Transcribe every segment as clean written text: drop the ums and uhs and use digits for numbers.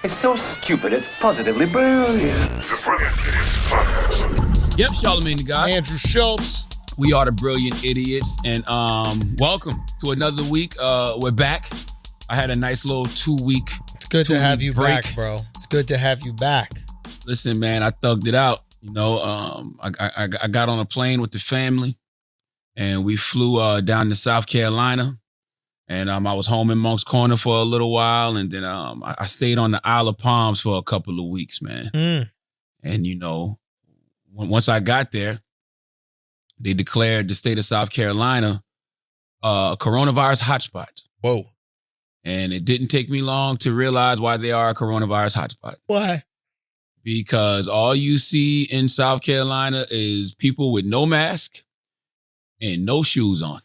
It's so stupid, it's positively brilliant. The Brilliant Idiots Podcast. Yep, Charlamagne the guy. Andrew Schulz. We are the Brilliant Idiots, and welcome to another week. We're back. I had a nice little 2-week. It's good to have you break. back, bro. It's good to have you back. Listen, man, I thugged it out. You know, I got on a plane with the family, and we flew down to South Carolina. And I was home in Monk's Corner for a little while, and then I stayed on the Isle of Palms for a couple of weeks, man. And you know, once I got there, they declared the state of South Carolina a coronavirus hotspot. Whoa! And it didn't take me long to realize why they are a coronavirus hotspot. Why? Because all you see in South Carolina is people with no mask and no shoes on.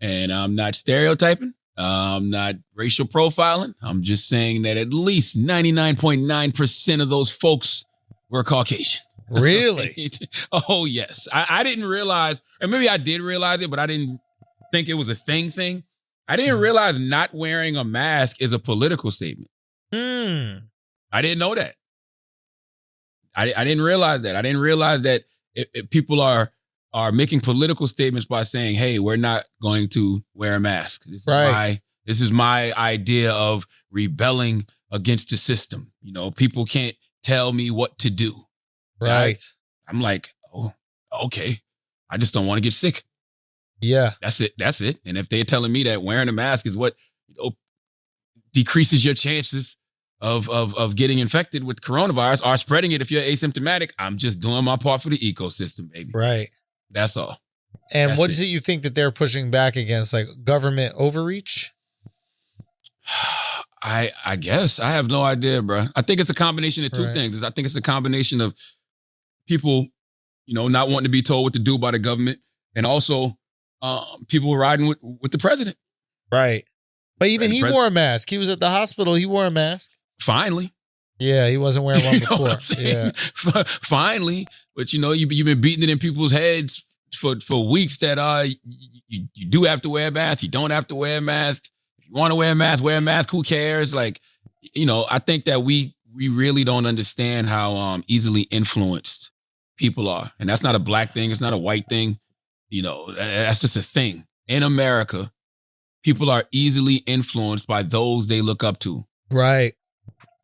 And I'm not stereotyping. I'm not racial profiling. I'm just saying that at least 99.9% of those folks were Caucasian. Really? Oh, yes. I didn't realize, or maybe I did realize it, but I didn't think it was a thing. I didn't realize not wearing a mask is a political statement. I didn't know that. I didn't realize that. I didn't realize that if people are making political statements by saying, hey, we're not going to wear a mask. This is my idea of rebelling against the system. You know, people can't tell me what to do. Right. I'm like, oh, okay. I just don't want to get sick. Yeah. That's it. And if they're telling me that wearing a mask is what, you know, decreases your chances of getting infected with coronavirus or spreading it if you're asymptomatic, I'm just doing my part for the ecosystem, baby. Right. That's all. And what is it you think that they're pushing back against, like government overreach? I guess. I have no idea, bro. I think it's a combination of two things. I think it's a combination of people, you know, not wanting to be told what to do by the government, and also people riding with the president. Right. But even he wore a mask. He was at the hospital. He wore a mask. Finally. Yeah, he wasn't wearing one before. Yeah. Finally. But, you know, you've been beating it in people's heads for weeks that you do have to wear a mask. You don't have to wear a mask. If you want to wear a mask. Who cares? Like, you know, I think that we really don't understand how easily influenced people are. And that's not a black thing. It's not a white thing. You know, that's just a thing. In America, people are easily influenced by those they look up to. Right.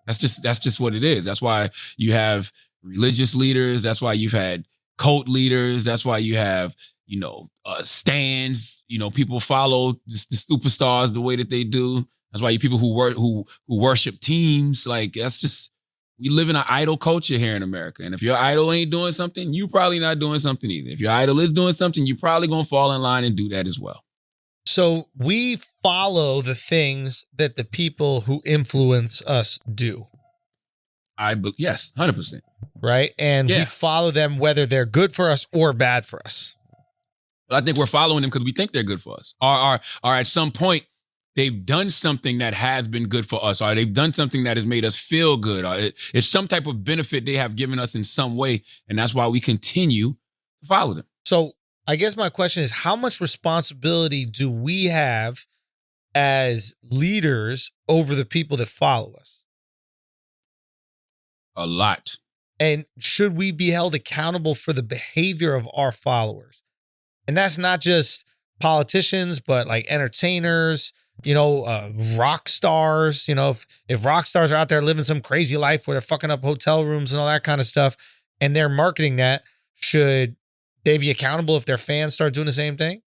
That's just what it is. That's why you have religious leaders. That's why you've had cult leaders. That's why you have, you know, stands. You know, people follow the superstars the way that they do. That's why you people who worship teams. Like, that's just, we live in an idol culture here in America. And if your idol ain't doing something, you probably not doing something either. If your idol is doing something, you probably gonna fall in line and do that as well. So we follow the things that the people who influence us do. Yes, 100%. Right? And we follow them whether they're good for us or bad for us. But I think we're following them because we think they're good for us. Or at some point, they've done something that has been good for us, or they've done something that has made us feel good, or it's some type of benefit they have given us in some way, and that's why we continue to follow them. So I guess my question is, how much responsibility do we have as leaders over the people that follow us? A lot. And should we be held accountable for the behavior of our followers? And that's not just politicians, but like entertainers, you know, rock stars. You know, if rock stars are out there living some crazy life where they're fucking up hotel rooms and all that kind of stuff, and they're marketing that, should they be accountable if their fans start doing the same thing?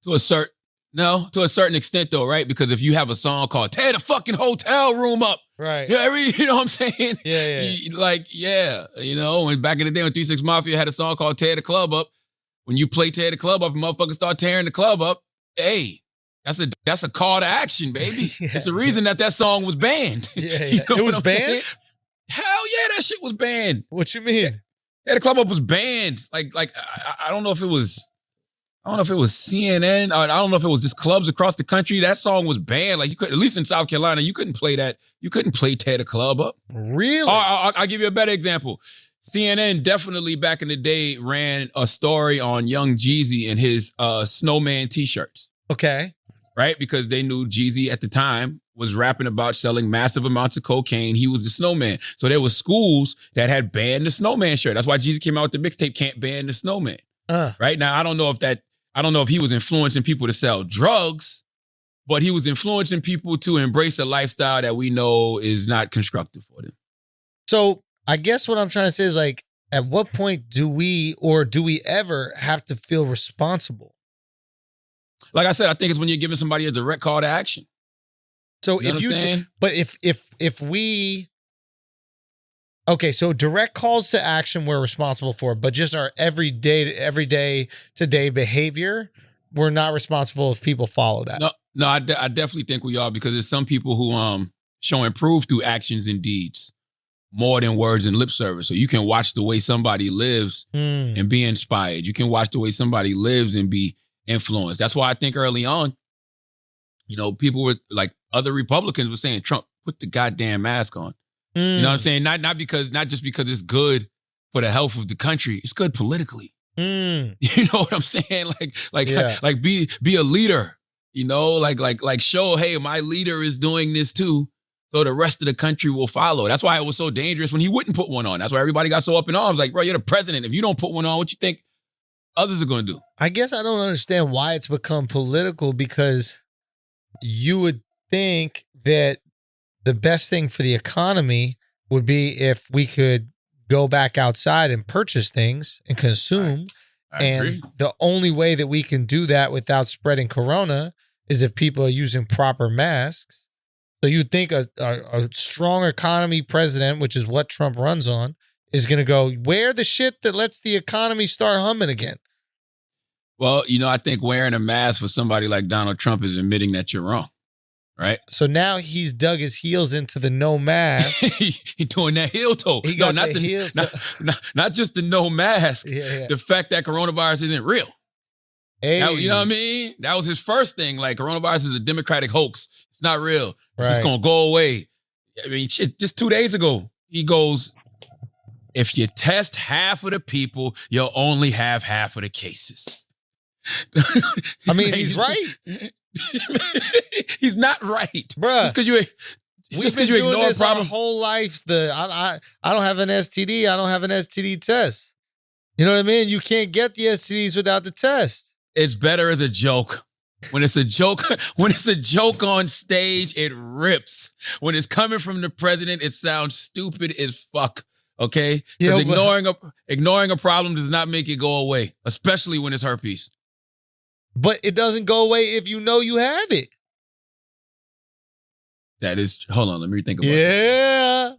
To a certain extent though, right? Because if you have a song called "Tear the Fucking Hotel Room Up," right? Yeah, you know what I'm saying? Yeah. You know, when back in the day when 3 6 Mafia had a song called "Tear the Club Up," when you play "Tear the Club Up" and motherfuckers start tearing the club up, hey, that's a call to action, baby. Yeah, it's a reason that song was banned. Yeah. You know it was banned? Saying? Hell yeah, that shit was banned. What you mean? Tear the Club Up was banned. Like I don't know if it was. I don't know if it was CNN. I don't know if it was just clubs across the country. That song was banned. Like, you could, at least in South Carolina, you couldn't play that. You couldn't play "Tear the Club Up." Really? I'll give you a better example. CNN definitely back in the day ran a story on Young Jeezy and his snowman t-shirts. Okay. right? Because they knew Jeezy at the time was rapping about selling massive amounts of cocaine. He was the snowman. So there were schools that had banned the snowman shirt. That's why Jeezy came out with the mixtape, Can't Ban the Snowman. Right? Now, I don't know if he was influencing people to sell drugs, but he was influencing people to embrace a lifestyle that we know is not constructive for them. So I guess what I'm trying to say is like, at what point do we ever have to feel responsible? Like I said, I think it's when you're giving somebody a direct call to action. So You know if what I'm saying? but if we, okay, so direct calls to action we're responsible for, but just our everyday today behavior, we're not responsible if people follow that. No, I definitely think we are, because there's some people who show and prove through actions and deeds more than words and lip service. So you can watch the way somebody lives and be inspired. You can watch the way somebody lives and be influenced. That's why I think early on, people were like, other Republicans were saying, Trump, put the goddamn mask on. You know what I'm saying? Not just because it's good for the health of the country. It's good politically. You know what I'm saying? Like be a leader. Like show, hey, my leader is doing this too, so the rest of the country will follow. That's why it was so dangerous when he wouldn't put one on. That's why everybody got so up in arms. Like, bro, you're the president. If you don't put one on, what you think others are going to do? I guess I don't understand why it's become political, because you would think that the best thing for the economy would be if we could go back outside and purchase things and consume. I agree. The only way that we can do that without spreading corona is if people are using proper masks. So you'd think a strong economy president, which is what Trump runs on, is going to go, wear the shit that lets the economy start humming again. Well, I think wearing a mask for somebody like Donald Trump is admitting that you're wrong, right? So now he's dug his heels into the no mask. He's doing that heel toe. He got not not just the no mask. Yeah. The fact that coronavirus isn't real. Hey. Now, you know what I mean? That was his first thing. Like, coronavirus is a Democratic hoax. It's not real. It's just going to go away. I mean, shit, just 2 days ago, he goes, if you test half of the people, you'll only have half of the cases. I mean, he's right. He's not right. Bruh. Just because you ignore a problem. Our whole lives, I don't have an STD. I don't have an STD test. You know what I mean? You can't get the STDs without the test. It's better as a joke. When it's a joke on stage, it rips. When it's coming from the president, it sounds stupid as fuck. Okay? Because ignoring a problem does not make it go away, especially when it's herpes. But it doesn't go away if you know you have it. That is, hold on, let me think about it. Yeah.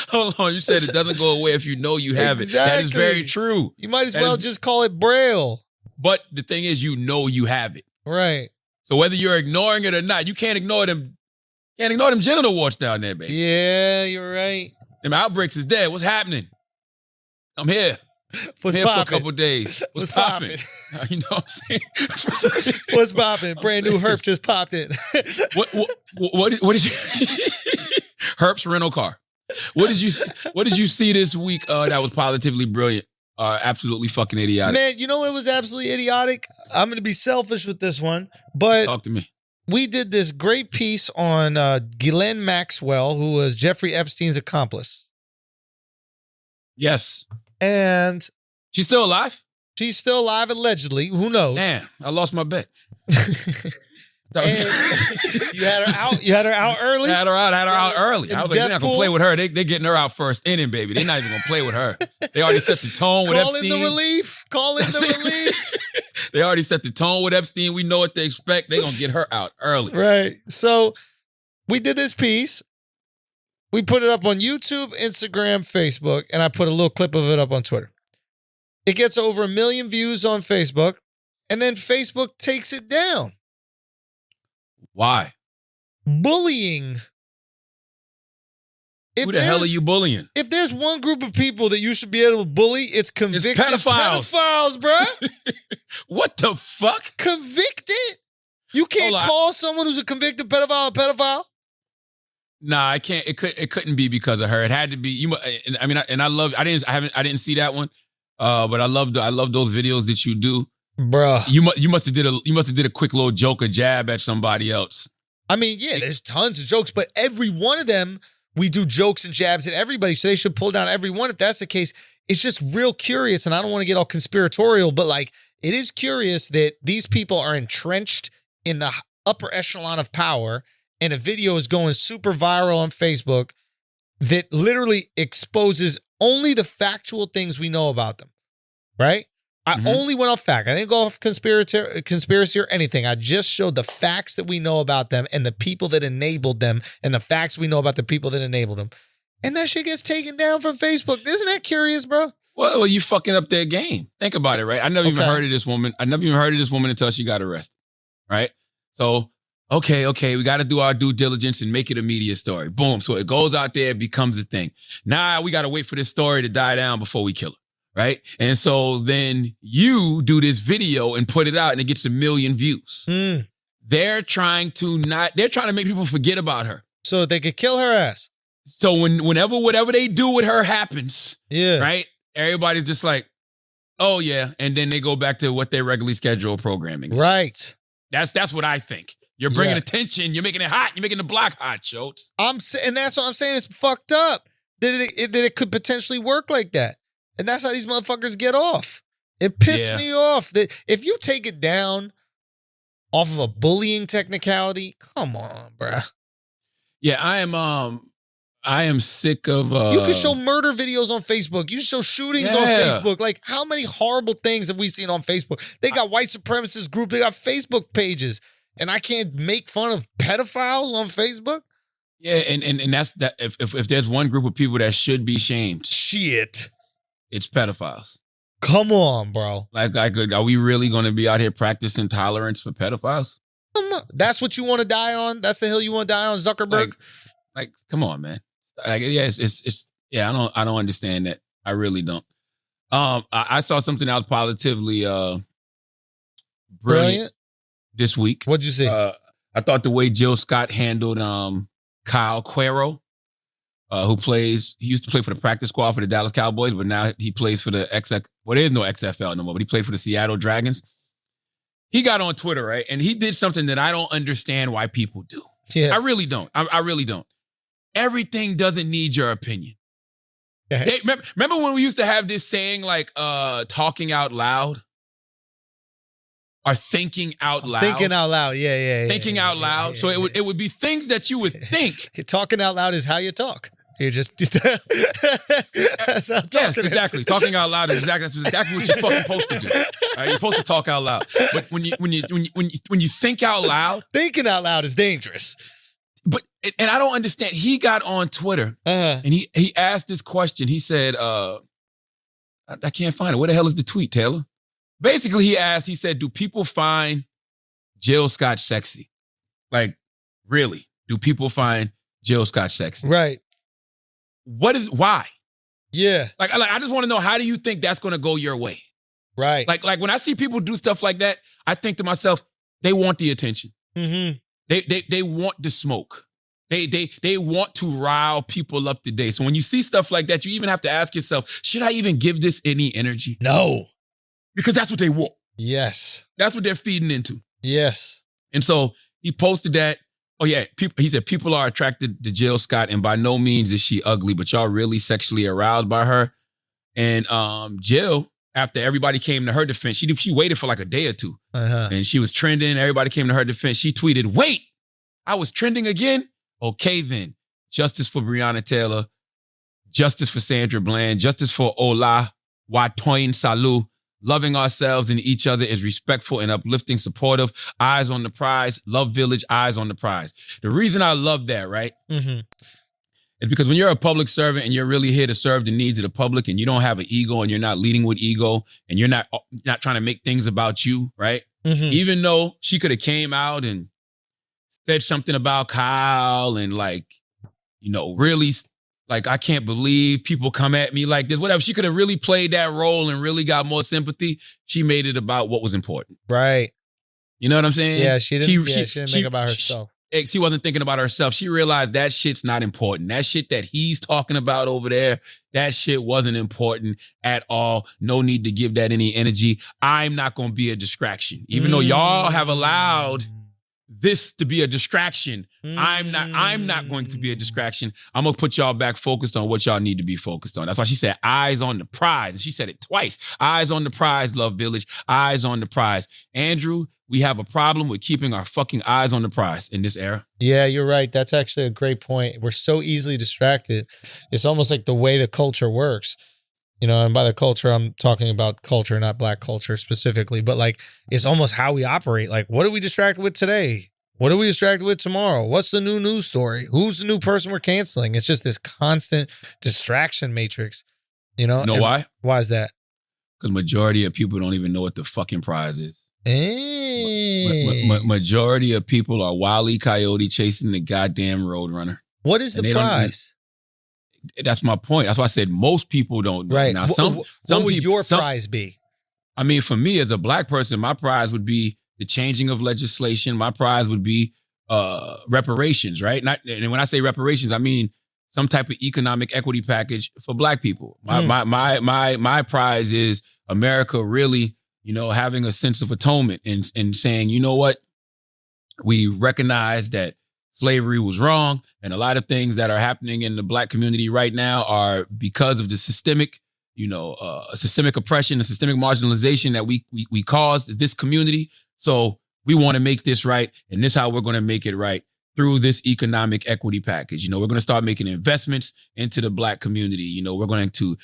Hold on, you said it doesn't go away if you know you have it. That is very true. You might as well just call it Braille. But the thing is, you know you have it. Right. So whether you're ignoring it or not, you can't ignore them. Can't ignore them genital warts down there, baby. Yeah, you're right. Them outbreaks is dead. What's happening? I'm here. What's here poppin'? for a couple days. What's popping? You know what I'm saying? What's popping? Brand new herp just popped in. What did you? Herp's rental car. What did you see this week that was positively brilliant? Absolutely fucking idiotic. Man, you know what was absolutely idiotic? I'm going to be selfish with this one, but talk to me. We did this great piece on Ghislaine Maxwell, who was Jeffrey Epstein's accomplice. Yes. And she's still alive? She's still alive, allegedly. Who knows? Damn, I lost my bet. You had her out. You had her out early. Had her out early. I was like, they're not gonna play with her. They're getting her out first inning, baby. They're not even gonna play with her. They already set the tone with Epstein. Call in the relief. Call in the relief. They already set the tone with Epstein. We know what they expect. They're gonna get her out early. Right. So we did this piece. We put it up on YouTube, Instagram, Facebook, and I put a little clip of it up on Twitter. It gets over 1 million views on Facebook, and then Facebook takes it down. Why? Bullying. Who the hell are you bullying? If there's one group of people that you should be able to bully, it's convicted pedophiles. Pedophiles, bruh. What the fuck? Convicted? You can't call someone who's a convicted pedophile a pedophile? Nah, I can't. It couldn't be because of her. It had to be. I didn't see that one. But I love those videos that you do. Bruh. You must have did a quick little joke or jab at somebody else. I mean, yeah, there's tons of jokes, but every one of them, we do jokes and jabs at everybody, so they should pull down every one. If that's the case, it's just real curious, and I don't want to get all conspiratorial, but like, it is curious that these people are entrenched in the upper echelon of power, and a video is going super viral on Facebook that literally exposes only the factual things we know about them, right? I only went off fact. I didn't go off conspiracy or anything. I just showed the facts that we know about them and the people that enabled them and the facts we know about the people that enabled them. And that shit gets taken down from Facebook. Isn't that curious, bro? Well, you fucking up their game. Think about it, right? I never even heard of this woman. I never even heard of this woman until she got arrested, right? So, okay, we got to do our due diligence and make it a media story. Boom. So it goes out there, it becomes a thing. Now we got to wait for this story to die down before we kill her. Right. And so then you do this video and put it out and it gets 1 million views. They're trying to make people forget about her. So they could kill her ass. So whatever they do with her happens. Yeah. Right. Everybody's just like, oh yeah. And then they go back to what their regularly scheduled programming is. Right. That's what I think. You're bringing attention. You're making it hot. You're making the block hot, Schulz. And that's what I'm saying. It's fucked up that it could potentially work like that. And that's how these motherfuckers get off. It pissed me off that if you take it down off of a bullying technicality, come on, bruh. Yeah, I am sick of you can show murder videos on Facebook. You can show shootings on Facebook. Like, how many horrible things have we seen on Facebook? They got white supremacist group. They got Facebook pages. And I can't make fun of pedophiles on Facebook? Yeah, and that's that. If there's one group of people that should be shamed. Shit. It's pedophiles. Come on, bro. Like, are we really going to be out here practicing tolerance for pedophiles? Come on. That's what you want to die on? That's the hill you want to die on, Zuckerberg? Like, come on, man. Like, yeah, it's I don't understand that. I really don't. I saw something else positively brilliant this week. What'd you see? I thought the way Jill Scott handled Kyle Cuero. He used to play for the practice squad for the Dallas Cowboys, but now he plays for the there is no XFL no more, but he played for the Seattle Dragons. He got on Twitter, right? And he did something that I don't understand why people do. Yeah. I really don't. I really don't. Everything doesn't need your opinion. Yeah. Remember when we used to have this saying like talking out loud? Or thinking out loud. Thinking out loud, yeah. Thinking out loud. So it would be things that you would think. Talking out loud is how you talk. You're just that's how yes, exactly. Talking out loud is that's exactly what you're fucking supposed to do. Right? You're supposed to talk out loud. But when you think out loud, thinking out loud is dangerous. But and I don't understand. He got on Twitter and he asked this question. He said, I can't find it. Where the hell is the tweet, Taylor? Basically, he said, do people find Jill Scott sexy? Like, really? Do people find Jill Scott sexy? Right. Why? Yeah. Like I just want to know, how do you think that's going to go your way? Right. Like when I see people do stuff like that, I think to myself, they want the attention. Mm-hmm. They want the smoke. They want to rile people up today. So when you see stuff like that, you even have to ask yourself, should I even give this any energy? No. Because that's what they want. Yes. That's what they're feeding into. Yes. And so he posted that. Oh yeah, he said people are attracted to Jill Scott, and by no means is she ugly, but y'all really sexually aroused by her. And Jill, after everybody came to her defense, she waited for like a day or two, and she was trending. Everybody came to her defense. She tweeted, "Wait, I was trending again? Okay then, justice for Breonna Taylor, justice for Sandra Bland, justice for Ola Watoyin Salu. Loving ourselves and each other is respectful and uplifting, supportive, eyes on the prize, love village, eyes on the prize." The reason I love that, right, is because when you're a public servant and you're really here to serve the needs of the public and you don't have an ego and you're not leading with ego and you're not trying to make things about you, right? Even though she could have came out and said something about Kyle and really like, I can't believe people come at me like this, whatever. She could have really played that role and really got more sympathy. She made it about what was important. Right. You know what I'm saying? Yeah, she didn't make it about herself. She wasn't thinking about herself. She realized that shit's not important. That shit that he's talking about over there That shit wasn't important at all. No need to give that any energy. I'm not going to be a distraction. Even though y'all have allowed this to be a distraction, I'm not going to be a distraction. I'm going to put y'all back focused on what y'all need to be focused on. That's why she said eyes on the prize. And she said it twice. Eyes on the prize, Love Village. Eyes on the prize. Andrew, we have a problem with keeping our fucking eyes on the prize in this era. Yeah, you're right. That's actually a great point. We're so easily distracted. It's almost like the way the culture works. You know, and by the culture, I'm talking about culture, not black culture specifically. But like, it's almost how we operate. Like, what are we distracted with today? What are we distracted with tomorrow? What's the new news story? Who's the new person we're canceling? It's just this constant distraction matrix. You know? You know why? Why is that? Because majority of people don't even know what the fucking prize is. Hey. Majority of people are Wile E. Coyote chasing the goddamn Roadrunner. What is the prize? That's my point. That's why I said most people don't know. Right. Now, what would your prize be? I mean, for me as a black person, my prize would be the changing of legislation. My prize would be reparations, right? And when I say reparations, I mean some type of economic equity package for black people. My prize is America really, you know, having a sense of atonement and saying, you know what, we recognize that slavery was wrong, and a lot of things that are happening in the black community right now are because of the systemic, systemic oppression, the systemic marginalization that we caused this community. So we want to make this right, and this is how we're going to make it right through this economic equity package. You know, we're going to start making investments into the black community. You know, we're going to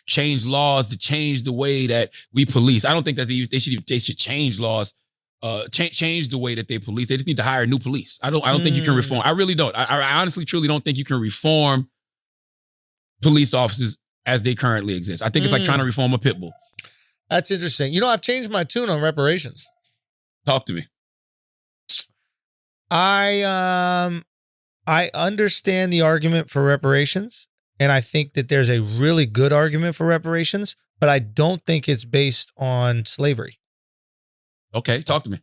change laws to change the way that we police. I don't think that they should change laws, change the way that they police. They just need to hire new police. I don't think you can reform. I really don't. I honestly, truly don't think you can reform police officers as they currently exist. I think it's like trying to reform a pit bull. That's interesting. You know, I've changed my tune on reparations. Talk to me. I understand the argument for reparations, and I think that there's a really good argument for reparations, but I don't think it's based on slavery. Okay, talk to me.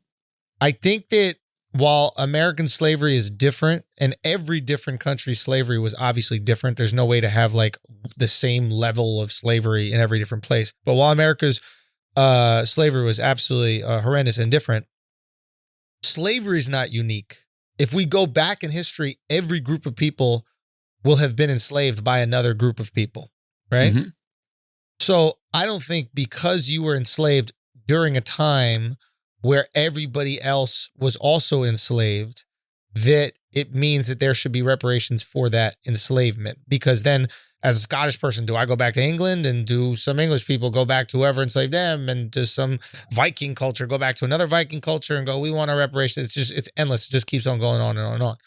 I think that while American slavery is different, and every different country's slavery was obviously different, there's no way to have like the same level of slavery in every different place. But while America's slavery was absolutely horrendous and different, slavery is not unique. If we go back in history, every group of people will have been enslaved by another group of people, right? Mm-hmm. So I don't think because you were enslaved during a time where everybody else was also enslaved, that it means that there should be reparations for that enslavement. Because then, as a Scottish person, do I go back to England, and do some English people go back to whoever enslaved them, and does some Viking culture go back to another Viking culture and go, we want our reparations? It's endless. It just keeps on going on and on and on.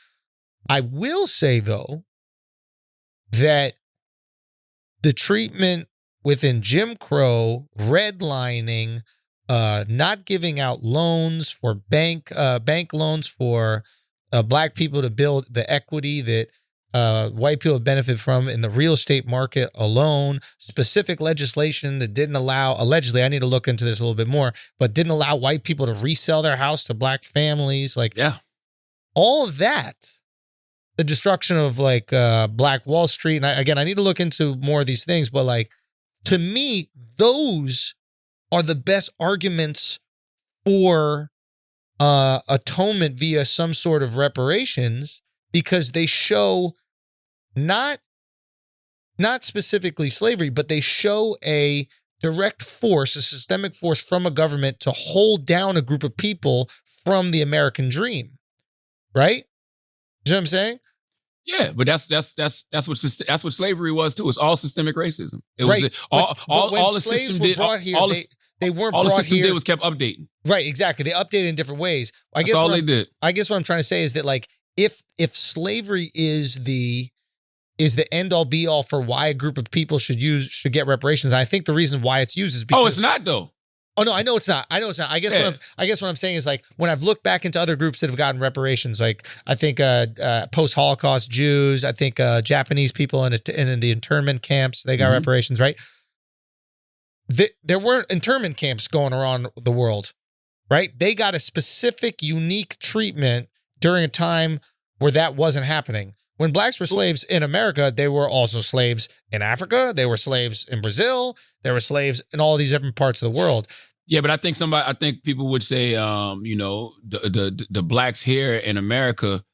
I will say, though, that the treatment within Jim Crow, redlining, not giving out loans for bank loans for black people to build the equity that white people benefit from in the real estate market alone, specific legislation that didn't allow, allegedly, I need to look into this a little bit more, but didn't allow white people to resell their house to black families. Like, yeah, all of that, the destruction of like Black Wall Street. And I need to look into more of these things, but like, to me, those are the best arguments for atonement via some sort of reparations, because they show not specifically slavery, but they show a direct force, a systemic force from a government to hold down a group of people from the American dream, right? You know what I'm saying? Yeah, but that's what slavery was too. It's all systemic racism. It was right. all the slaves system were did. Brought here, they weren't all brought the system here. did was kept updating. Right, exactly. They updated in different ways. That's all they did. I guess what I'm trying to say is that like if slavery is the end all be all for why a group of people should get reparations, I think the reason why it's used is because it's not though. Oh no, I know it's not. I guess what I'm saying is like when I've looked back into other groups that have gotten reparations, like I think post-Holocaust Jews, I think Japanese people in the internment camps, they got reparations, right? There weren't internment camps going around the world, right? They got a specific, unique treatment during a time where that wasn't happening. When blacks were slaves in America, they were also slaves in Africa. They were slaves in Brazil. They were slaves in all these different parts of the world. Yeah, but I think people would say, the blacks here in America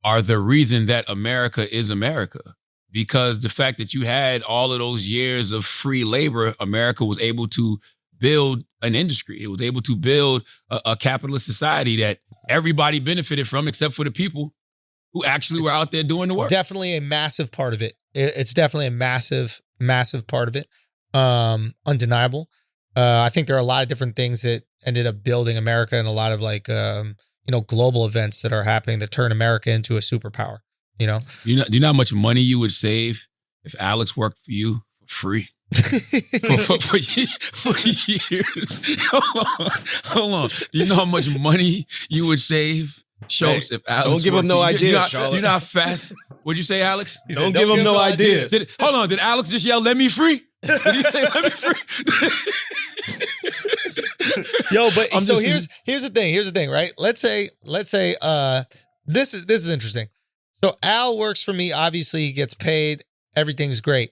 are the reason that America is America. Because the fact that you had all of those years of free labor, America was able to build an industry. It was able to build a capitalist society that everybody benefited from except for the people who actually were out there doing the work. Definitely a massive part of it. It's definitely a massive, massive part of it. Undeniable. I think there are a lot of different things that ended up building America and a lot of global events that are happening that turn America into a superpower. Do you know how much money you would save if Alex worked for you for free? for years. Hold on. Do you know how much money you would save? Schulz, if Alex don't give him no ideas, do you know how fast? What'd you say, Alex? Don't give him no ideas. Hold on. Did Alex just yell, "Let me free"? Did he say, "Let me free"? Yo, but so here's the thing. Here's the thing, right? Let's say this is interesting. So Al works for me. Obviously, he gets paid. Everything's great.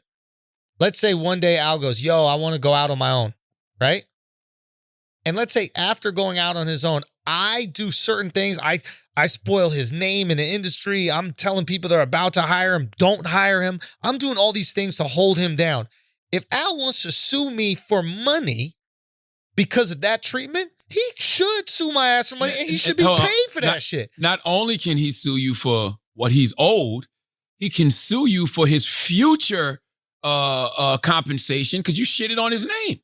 Let's say one day Al goes, "Yo, I want to go out on my own," right? And let's say after going out on his own, I do certain things. I spoil his name in the industry. I'm telling people they're about to hire him, don't hire him. I'm doing all these things to hold him down. If Al wants to sue me for money because of that treatment, he should sue my ass for money, and he should be paid for that shit. Not only can he sue you for what he's owed, he can sue you for his future compensation because you shitted on his name.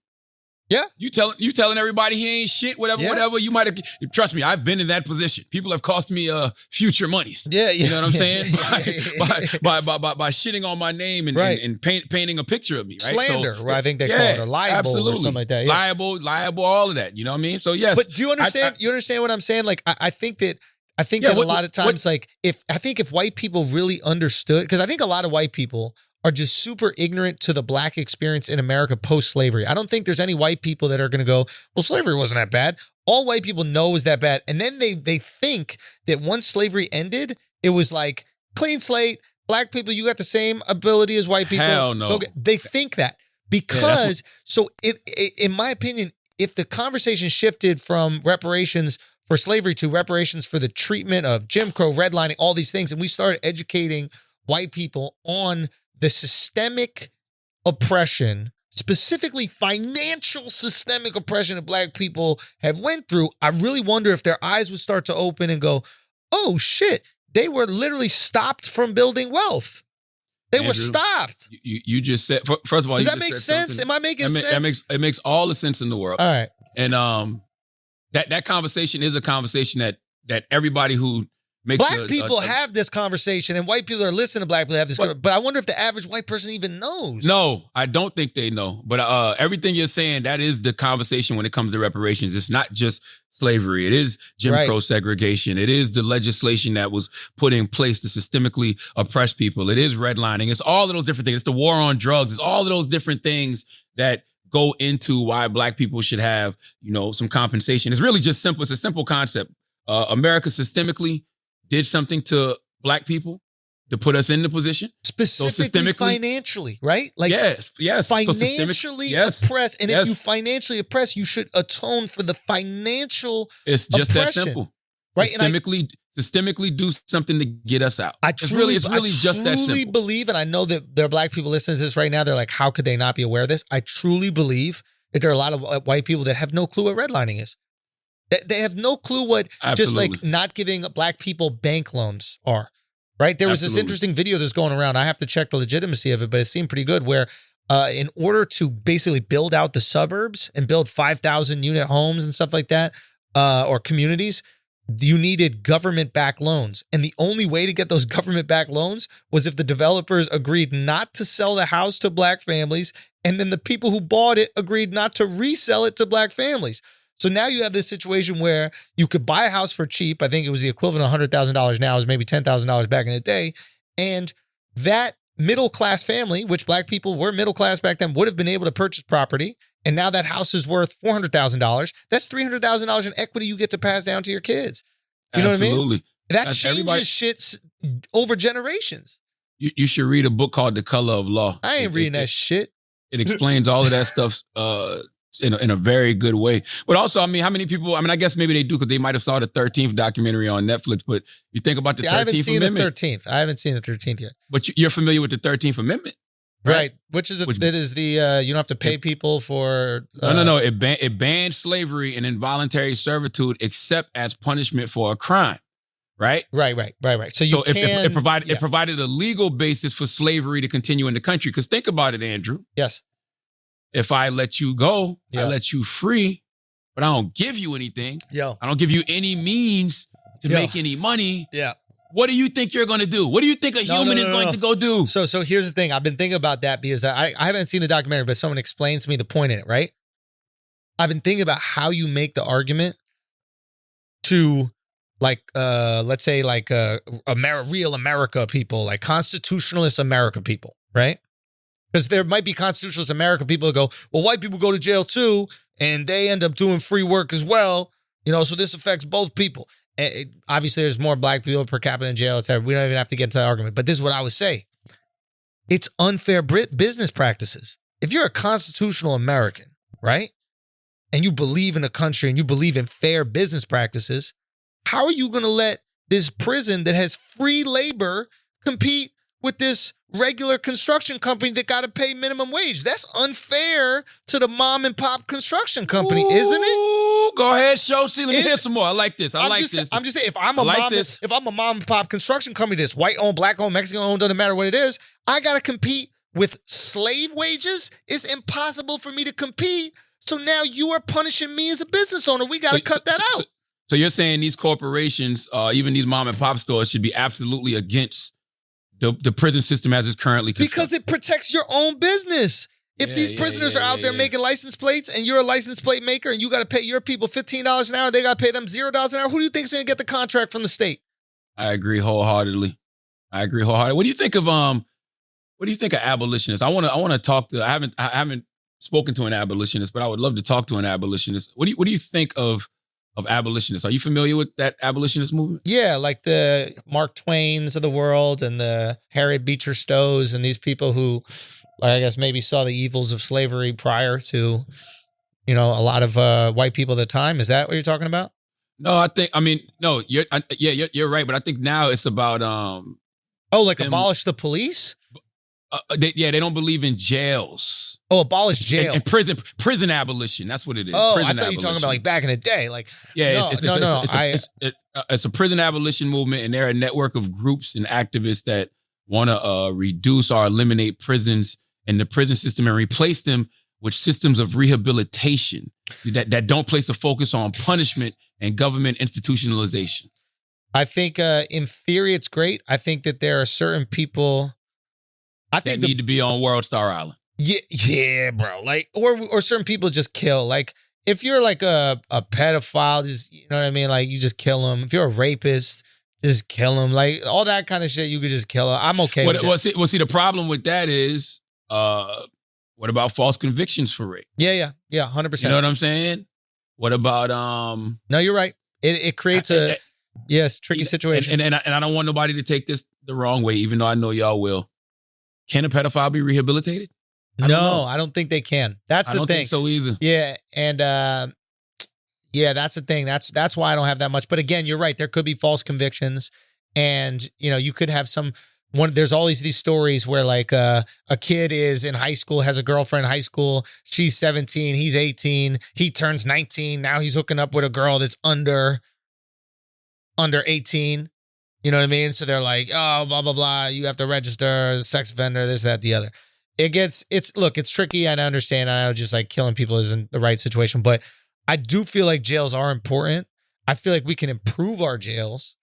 Yeah. You telling everybody he ain't shit, whatever. You might have, trust me, I've been in that position. People have cost me future monies. Yeah. You know what I'm saying? By shitting on my name and painting a picture of me, right? Slander, I think they call it, or libel or something like that. Yeah. Liable, all of that. You know what I mean? So yes. But do you understand? You understand what I'm saying? Like, I think that a lot of times, if white people really understood, because I think a lot of white people are just super ignorant to the black experience in America post-slavery. I don't think there's any white people that are going to go, well, slavery wasn't that bad. All white people know is that bad. And then they think that once slavery ended, it was like clean slate, black people, you got the same ability as white people. Hell no. Okay. They think that because, in my opinion, if the conversation shifted from reparations for slavery to reparations for the treatment of Jim Crow, redlining, all these things, and we started educating white people on the systemic oppression, specifically financial systemic oppression that black people have went through, I really wonder if their eyes would start to open and go, oh shit, they were literally stopped from building wealth. They were stopped. You just said, first of all, does that make sense? Am I making sense? It makes all the sense in the world. All right. And that conversation is a conversation that everybody who makes black people have this conversation, and white people are listening to black people have this conversation. But I wonder if the average white person even knows. No, I don't think they know. But everything you're saying, that is the conversation when it comes to reparations. It's not just slavery. It is Jim Crow segregation. It is the legislation that was put in place to systemically oppress people. It is redlining. It's all of those different things. It's the war on drugs. It's all of those different things that go into why black people should have, some compensation. It's really just simple. It's a simple concept. America systemically did something to black people to put us in the position. Specifically financially, right? Like yes. Financially oppressed. And if you financially oppress, you should atone for the financial It's just oppression. that simple. Right? Systemically do something to get us out. It's really just that simple. I truly believe, and I know that there are black people listening to this right now, they're like, how could they not be aware of this? I truly believe that there are a lot of white people that have no clue what redlining is. They have no clue what just like not giving black people bank loans are, right? There was this interesting video that's going around. I have to check the legitimacy of it, but it seemed pretty good where in order to basically build out the suburbs and build 5,000 unit homes and stuff like that, or communities, you needed government-backed loans. And the only way to get those government-backed loans was if the developers agreed not to sell the house to black families, and then the people who bought it agreed not to resell it to black families. So now you have this situation where you could buy a house for cheap. I think it was the equivalent of $100,000 now. It was maybe $10,000 back in the day. And that middle-class family, which black people were middle-class back then, would have been able to purchase property. And now that house is worth $400,000. That's $300,000 in equity you get to pass down to your kids. You know what I mean? That changes shit over generations. You should read a book called The Color of Law. I ain't reading that shit. It explains all of that stuff in a very good way. But also, I mean, how many people, I guess maybe they do because they might have saw the 13th documentary on Netflix, but you think about the 13th Amendment. I haven't seen the 13th yet. But you're familiar with the 13th Amendment? Right. Which you don't have to pay people for. No. It banned slavery and involuntary servitude except as punishment for a crime. Right. So it provided a legal basis for slavery to continue in the country. Because think about it, Andrew. Yes. If I let you go, I let you free, but I don't give you anything. I don't give you any means to make any money. Yeah. What do you think you're going to do? What do you think a human is going to go do? So here's the thing. I've been thinking about that because I haven't seen the documentary, but someone explains to me the point in it, right? I've been thinking about how you make the argument to let's say real America people, like constitutionalist America people, right? Because there might be constitutionalist America people that go, well, white people go to jail too, and they end up doing free work as well, so this affects both people. Obviously, there's more black people per capita in jail, etc. We don't even have to get into that argument. But this is what I would say. It's unfair business practices. If you're a constitutional American, right, and you believe in a country and you believe in fair business practices, how are you going to let this prison that has free labor compete with this regular construction company that got to pay minimum wage? That's unfair to the mom and pop construction company, isn't it? Go ahead, Schulz. Let me hear some more. I like this. I'm just saying, if I'm a mom and pop construction company that's white owned, black owned, Mexican owned, doesn't matter what it is, I got to compete with slave wages. It's impossible for me to compete. So now you are punishing me as a business owner. We got to cut that out. So you're saying these corporations, even these mom and pop stores, should be absolutely against the prison system as it's currently constructed? Because it protects your own business. If these prisoners are out there making license plates and you're a license plate maker and you got to pay your people $15 an hour, they got to pay them $0 an hour, who do you think's going to get the contract from the state? I agree wholeheartedly. What do you think of abolitionists? I want to talk to. I haven't spoken to an abolitionist, but I would love to talk to an abolitionist. What do you think of abolitionists? Are you familiar with that abolitionist movement? Yeah, like the Mark Twains of the world and the Harriet Beecher Stowe's and these people who, I guess, maybe saw the evils of slavery prior to, a lot of white people at the time. Is that what you're talking about? No, you're right. But I think now it's about abolish the police. They don't believe in jails. Oh, abolish jail and prison abolition. That's what it is. Oh, prison I thought you were talking about like back in the day. Like, it's a prison abolition movement, and they're a network of groups and activists that want to reduce or eliminate prisons and the prison system and replace them with systems of rehabilitation that don't place the focus on punishment and government institutionalization. I think in theory it's great. I think that there are certain people that need to be on Worldstar Island. Yeah, bro. Like, or certain people just kill. Like, if you're like a pedophile, just, you know what I mean? Like, you just kill them. If you're a rapist, just kill them. Like, all that kind of shit, you could just kill them. I'm okay with it. See, the problem with that is, what about false convictions for rape? Yeah, 100%. You know what I'm saying? What about No, you're right. It creates tricky situation. And I don't want nobody to take this the wrong way, even though I know y'all will. Can a pedophile be rehabilitated? I don't think they can. That's the thing. I don't think so either. Yeah, and that's the thing. That's why I don't have that much. But again, you're right. There could be false convictions, and you could have there's always these stories where like a kid is in high school, has a girlfriend in high school. She's 17, he's 18, he turns 19. Now he's hooking up with a girl that's under 18. You know what I mean? So they're like, oh, blah, blah, blah. You have to register, sex offender, this, that, the other. It's tricky. And I understand. I know just like killing people isn't the right situation, but I do feel like jails are important. I feel like we can improve our jails,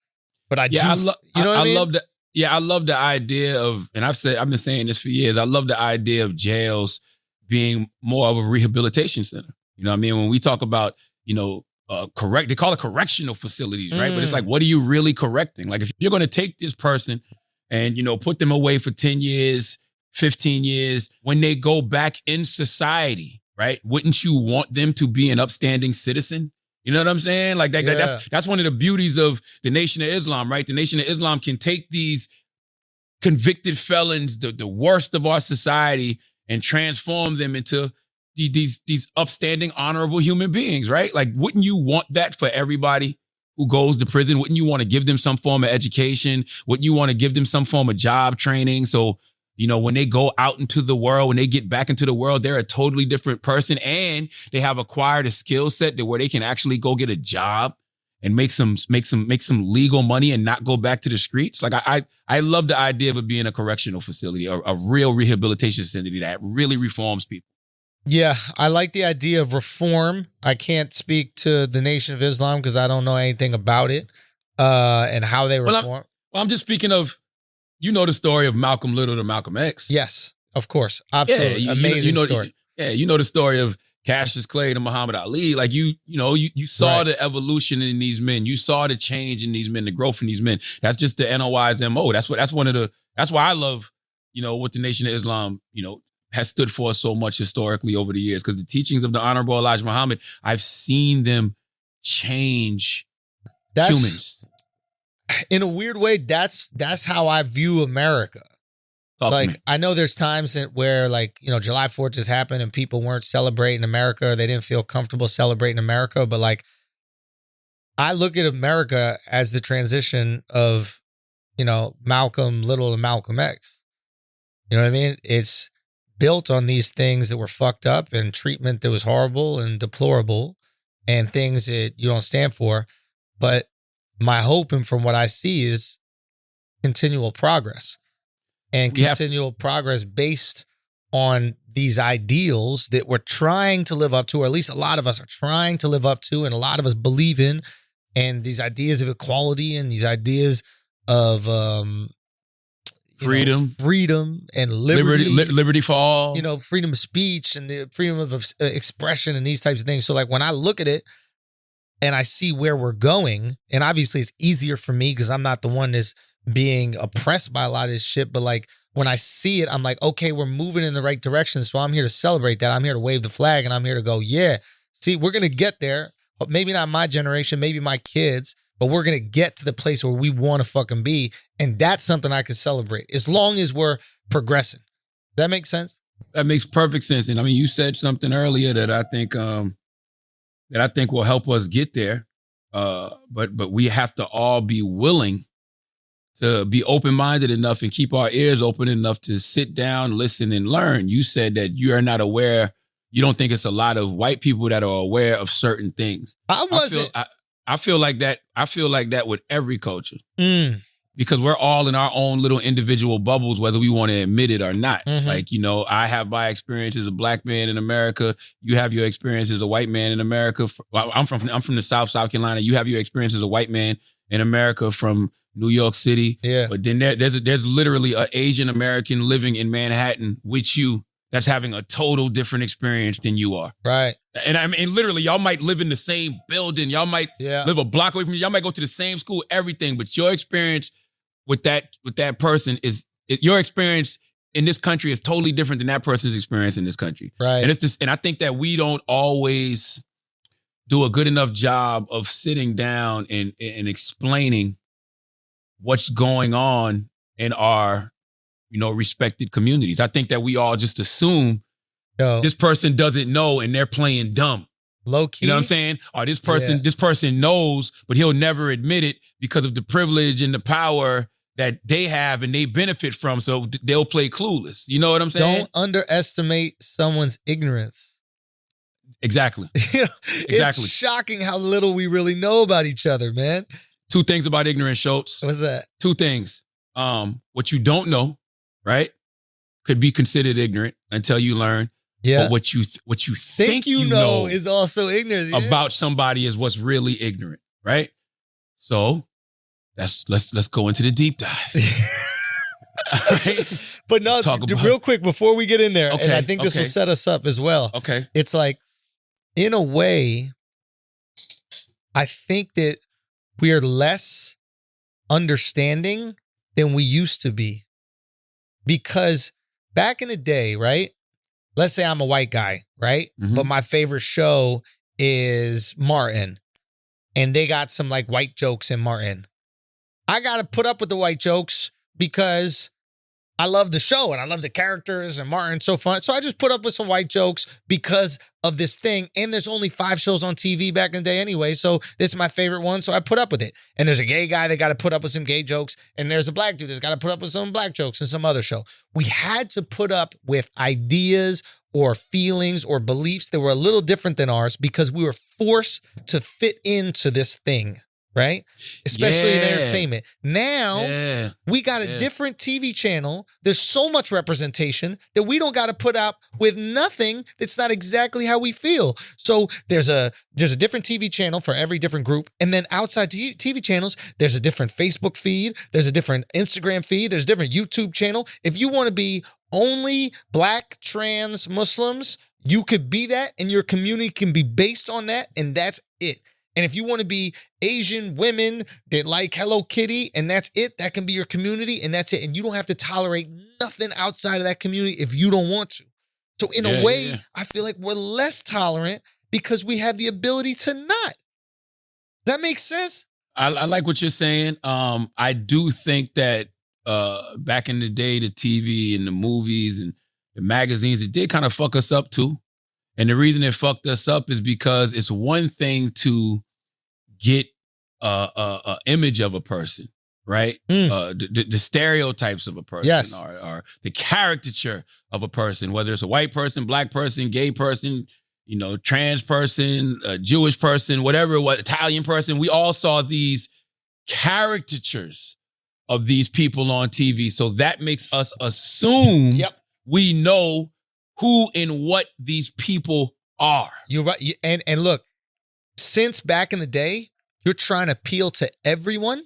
but I love that. Yeah, I love the idea of, and I've been saying this for years. I love the idea of jails being more of a rehabilitation center. You know what I mean? When we talk about, they call it correctional facilities, right? But it's like, what are you really correcting? Like, if you're going to take this person and, put them away for 10 years, 15 years, when they go back in society, right? Wouldn't you want them to be an upstanding citizen? You know what I'm saying? Like that's one of the beauties of the Nation of Islam, right? The Nation of Islam can take these convicted felons, the worst of our society, and transform them into these upstanding, honorable human beings, right? Like, wouldn't you want that for everybody who goes to prison? Wouldn't you want to give them some form of education? Wouldn't you want to give them some form of job training? So, when they go out into the world, when they get back into the world, they're a totally different person, and they have acquired a skill set where they can actually go get a job and make some legal money and not go back to the streets. Like I love the idea of it being a correctional facility, a real rehabilitation facility that really reforms people. Yeah, I like the idea of reform. I can't speak to the Nation of Islam because I don't know anything about it and how they reform. I'm just speaking of, the story of Malcolm Little to Malcolm X. Yes, of course. Absolutely. Yeah, amazing story. The story of Cassius Clay to Muhammad Ali. Like, you saw the evolution in these men. You saw the change in these men, the growth in these men. That's just the NOI's MO. That's why I love, what the Nation of Islam, has stood for so much historically over the years. Because the teachings of the Honorable Elijah Muhammad, I've seen them change humans. In a weird way, that's how I view America. I know there's times where July 4th just happened and people weren't celebrating America, or they didn't feel comfortable celebrating America. But I look at America as the transition of, Malcolm Little to Malcolm X. You know what I mean? It's built on these things that were fucked up and treatment that was horrible and deplorable and things that you don't stand for. But my hope, and from what I see, is continual progress. And continual progress based on these ideals that we're trying to live up to, or at least a lot of us are trying to live up to, and a lot of us believe in, and these ideas of equality and these ideas of freedom and liberty for all, freedom of speech and the freedom of expression and these types of things. So when I look at it and I see where we're going, and obviously it's easier for me because I'm not the one that's being oppressed by a lot of this shit. But when I see it, I'm like, okay, we're moving in the right direction. So I'm here to celebrate that. I'm here to wave the flag, and I'm here to go, yeah, see, we're going to get there. Maybe not my generation, maybe my kids, but we're going to get to the place where we want to fucking be. And that's something I can celebrate as long as we're progressing. Does that make sense? That makes perfect sense. And I mean, you said something earlier that I think will help us get there. But we have to all be willing to be open-minded enough and keep our ears open enough to sit down, listen, and learn. You said that you are not aware. You don't think it's a lot of white people that are aware of certain things. I wasn't. I feel like that. I feel like that with every culture. Because we're all in our own little individual bubbles, whether we want to admit it or not. Mm-hmm. I have my experience as a black man in America. You have your experience as a white man in America. I'm from the South Carolina. You have your experience as a white man in America from New York City. Yeah. But then there's literally an Asian American living in Manhattan with you that's having a total different experience than you are. Right. And I mean, literally, y'all might live in the same building. Y'all might live a block away from you. Y'all might go to the same school, everything. But your experience with that person your experience in this country is totally different than that person's experience in this country. Right. And I think that we don't always do a good enough job of sitting down and explaining what's going on in our, respected communities. I think that we all just assume this person doesn't know and they're playing dumb. Low key. You know what I'm saying? Or this person knows, but he'll never admit it because of the privilege and the power that they have and they benefit from. So they'll play clueless. You know what I'm saying? Don't underestimate someone's ignorance. Exactly. Exactly. It's shocking how little we really know about each other, man. 2 things about ignorance, Schulz. What's that? 2 things. What you don't know, right, could be considered ignorant until you learn. Yeah. But what you think you know is also ignorant about somebody is what's really ignorant, right? So let's go into the deep dive. Right? But no, real quick before we get in there, and I think this will set us up as well. Okay. It's like, in a way, I think that we are less understanding than we used to be. Because back in the day, right? Let's say I'm a white guy, right? Mm-hmm. But my favorite show is Martin. and they got some like white jokes in Martin. I got to put up with the white jokes because I love the show and I love the characters and Martin's so fun. So I just put up with some white jokes because of this thing. And there's only 5 shows on TV back in the day anyway. So this is my favorite one. So I put up with it. And there's a gay guy that got to put up with some gay jokes. And there's a black dude that's got to put up with some black jokes in some other show. We had to put up with ideas or feelings or beliefs that were a little different than ours because we were forced to fit into this thing. Right? Especially in entertainment. Now, we got a different TV channel. There's so much representation that we don't got to put up with nothing that's not exactly how we feel. So there's a different TV channel for every different group. And then outside TV channels, there's a different Facebook feed. There's a different Instagram feed. There's a different YouTube channel. If you want to be only black trans Muslims, you could be that and your community can be based on that. And that's it. And if you want to be Asian women that like Hello Kitty and that's it, that can be your community and that's it. And you don't have to tolerate nothing outside of that community if you don't want to. So in a way, I feel like we're less tolerant because we have the ability to not. Does that make sense? I like what you're saying. I do think that back in the day, the TV and the movies and the magazines, it did kind of fuck us up too. And the reason it fucked us up is because it's one thing to get a image of a person, right? The stereotypes of a person, or the caricature of a person, whether it's a white person, black person, gay person, trans person, Jewish person, whatever it was, Italian person. We all saw these caricatures of these people on TV. So that makes us assume we know who and what these people are. You're right. And look, since back in the day, you're trying to appeal to everyone.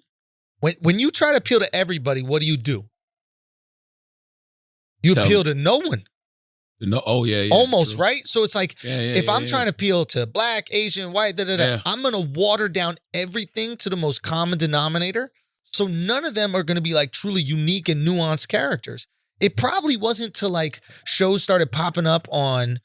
When you try to appeal to everybody, what do? You appeal to no one. Almost, true. Right? So it's like, if I'm trying to appeal to black, Asian, white, I'm going to water down everything to the most common denominator. So none of them are going to be like truly unique and nuanced characters. It probably wasn't till like shows started popping up on,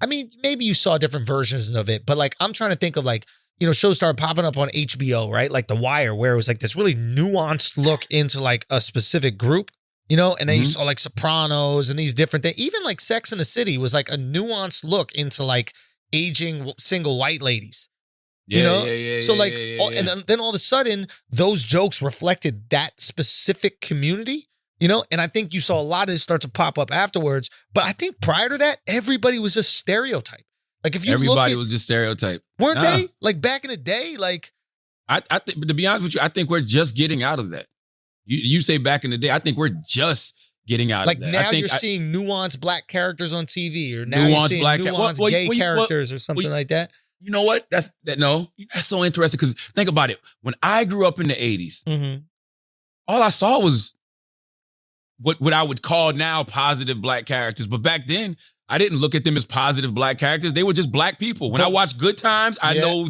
maybe you saw different versions of it, but like I'm trying to think of like, shows started popping up on HBO, right? Like The Wire, where it was like this really nuanced look into like a specific group, and then you saw like Sopranos and these different things. Even like Sex and the City was like a nuanced look into like aging single white ladies. So like, and then all of a sudden those jokes reflected that specific community. And I think you saw a lot of this start to pop up afterwards. But I think prior to that, everybody was just stereotyped. Like if you everybody was just stereotyped, weren't they? Like back in the day, like I think. But to be honest with you, I think we're just getting out of that. You say back in the day, I think we're just getting out of that. Like now you're seeing nuanced black characters on TV, or now you're seeing nuanced gay characters or something like that. You know what? That's so interesting because think about it. When I grew up in the 80s, all I saw was what I would call now positive black characters. But back then, I didn't look at them as positive black characters. They were just black people. When I watch Good Times, I know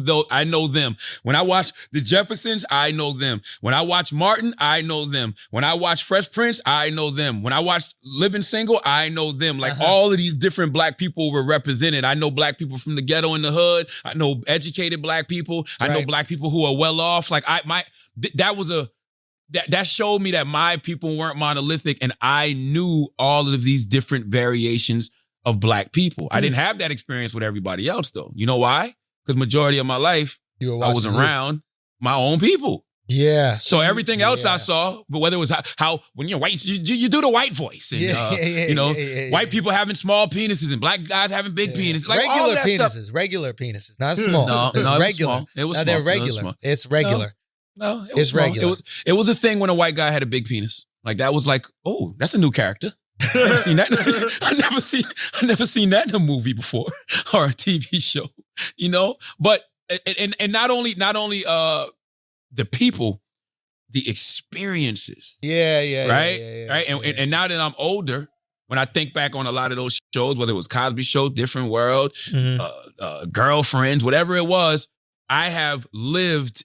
them. When I watch The Jeffersons, I know them. When I watch Martin, I know them. When I watch Fresh Prince, I know them. When I watch Living Single, I know them. Like all of these different black people were represented. I know black people from the ghetto in the hood. I know educated black people. I know black people who are well off. Like that showed me that my people weren't monolithic, and I knew all of these different variations of black people. I didn't have that experience with everybody else, though. You know why? Because majority of my life, I was around my own people. Yeah. So everything else I saw, but whether it was how when you're white, you do the white voice, and white people having small penises and black guys having big penises, like all that stuff. Regular penises, not small. No, it's regular. It was small. They're regular. It's regular. No, it's regular. It was a thing when a white guy had a big penis. Like that was like, oh, that's a new character. I never seen that. I never seen that in a movie before or a TV show. But and not only the people, the experiences. Right. And now that I'm older, when I think back on a lot of those shows, whether it was Cosby Show, Different World, Girlfriends, whatever it was, I have lived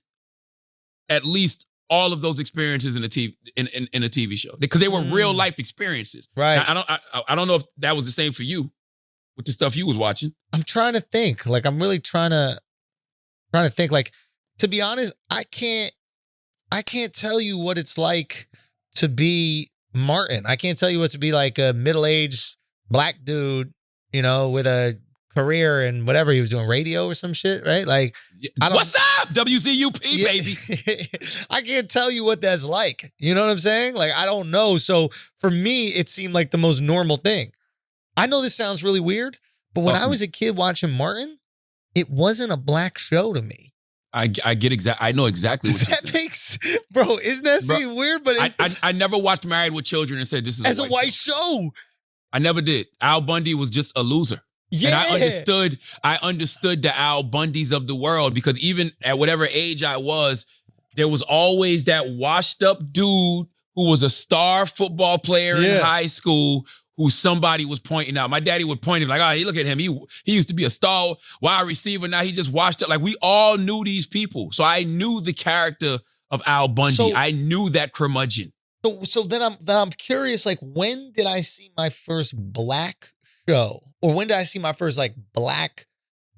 at least all of those experiences in a TV show because they were real life experiences. Right. Now, I don't know if that was the same for you with the stuff you was watching. I'm trying to think. Like I'm really trying to think. Like to be honest, I can't tell you what it's like to be Martin. I can't tell you what to be like a middle-aged black dude, with a career in whatever he was doing, radio or some shit, right? Like, what's up, WZUP, baby? I can't tell you what that's like. You know what I'm saying? Like, I don't know. So for me, it seemed like the most normal thing. I know this sounds really weird, but when I was a kid watching Martin, it wasn't a black show to me. I know exactly what that makes, bro, isn't that seem weird? But I never watched Married with Children and said this is a white show. I never did. Al Bundy was just a loser. Yeah. And I understood the Al Bundys of the world, because even at whatever age I was, there was always that washed up dude who was a star football player in high school who somebody was pointing out. My daddy would point him like, oh, look at him. He used to be a star wide receiver. Now he just washed up. Like, we all knew these people. So I knew the character of Al Bundy. I knew that curmudgeon. So then I'm curious, like, when did I see my first black show? Or when did I see my first, like, black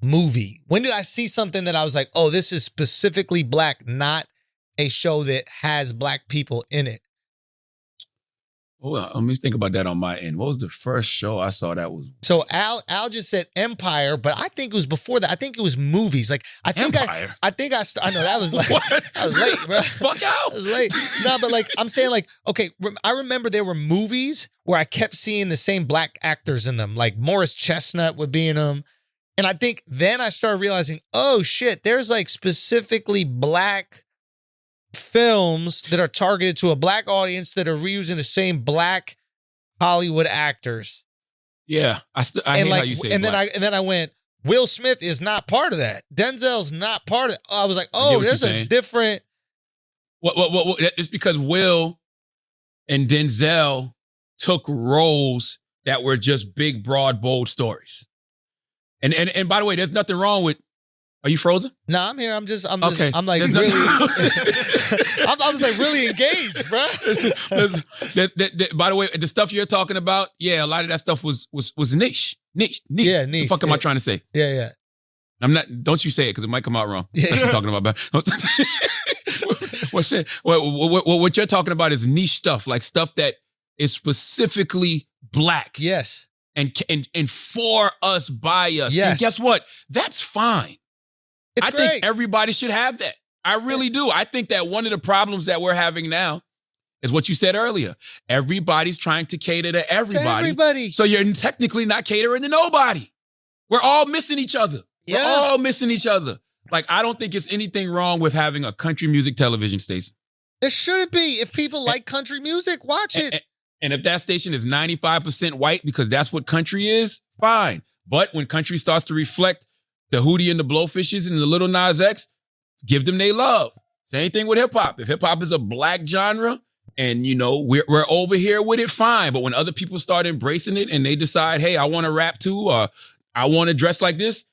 movie? When did I see something that I was like, oh, this is specifically black, not a show that has black people in it? Well, let me think about that on my end. What was the first show I saw that was? So Al just said Empire, but I think it was before that. I think it was movies. Like, I know that was like, I was late, bro. Fuck out. I was late. No, but like, I'm saying, like, okay, I remember there were movies where I kept seeing the same black actors in them. Like Morris Chestnut would be in them. And I think then I started realizing, oh shit, there's like specifically black films that are targeted to a black audience that are reusing the same black Hollywood actors. Yeah, I hate how you say black. And then I went, Will Smith is not part of that. Denzel's not part of it. I was like, oh, there's a different. What? It's because Will and Denzel took roles that were just big, broad, bold stories. And by the way, there's nothing wrong with. Are you frozen? No, I'm here. I'm okay. I'm like really. I was like really engaged, bro. By the way, the stuff you're talking about, yeah, a lot of that stuff was niche. Yeah, niche. The fuck am I trying to say? Yeah. I'm not. Don't you say it because it might come out wrong. Yeah. What you're talking about. What you're talking about is niche stuff, like stuff that is specifically black. Yes. And for us, by us. Yes. And guess what? That's fine. It's great. Think everybody should have that. I really do. I think that one of the problems that we're having now is what you said earlier. Everybody's trying to cater to everybody. So you're technically not catering to nobody. We're all missing each other. Yeah. We're all missing each other. Like, I don't think it's anything wrong with having a country music television station. There shouldn't be. If people like country music, watch it. And if that station is 95% white because that's what country is, fine. But when country starts to reflect the Hootie and the Blowfishes and the Little Nas X, give them their love. Same thing with hip hop. If hip hop is a black genre and, we're over here with it, fine. But when other people start embracing it and they decide, hey, I want to rap too, or I want to dress like this,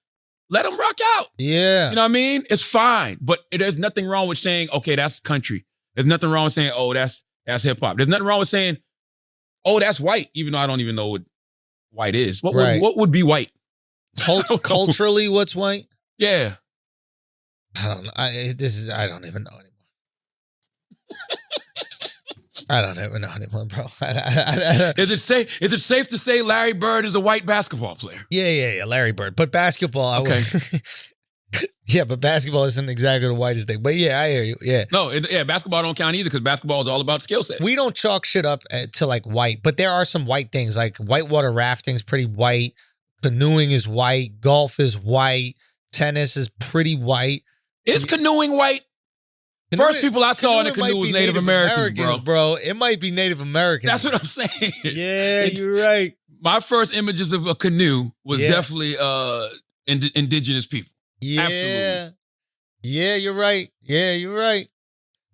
let them rock out. Yeah. You know what I mean? It's fine. But there's nothing wrong with saying, okay, that's country. There's nothing wrong with saying, oh, that's hip hop. There's nothing wrong with saying, oh, that's white, even though I don't even know what white is. What would be white? Culturally, what's white? Yeah. I don't know. I don't even know anymore. I don't even know anymore, bro. Is it safe to say Larry Bird is a white basketball player? Yeah, Larry Bird. But basketball, okay. Yeah, but basketball isn't exactly the whitest thing. But yeah, I hear you. Yeah. No, basketball don't count either because basketball is all about skill set. We don't chalk shit up to like white, but there are some white things. Like whitewater rafting is pretty white. Canoeing is white. Golf is white. Tennis is pretty white. Is canoeing white? First people I saw in a canoe was Native Americans, bro. It might be Native Americans. That's what I'm saying. Yeah, you're right. My first images of a canoe was definitely indigenous people. Yeah. Absolutely. Yeah, you're right.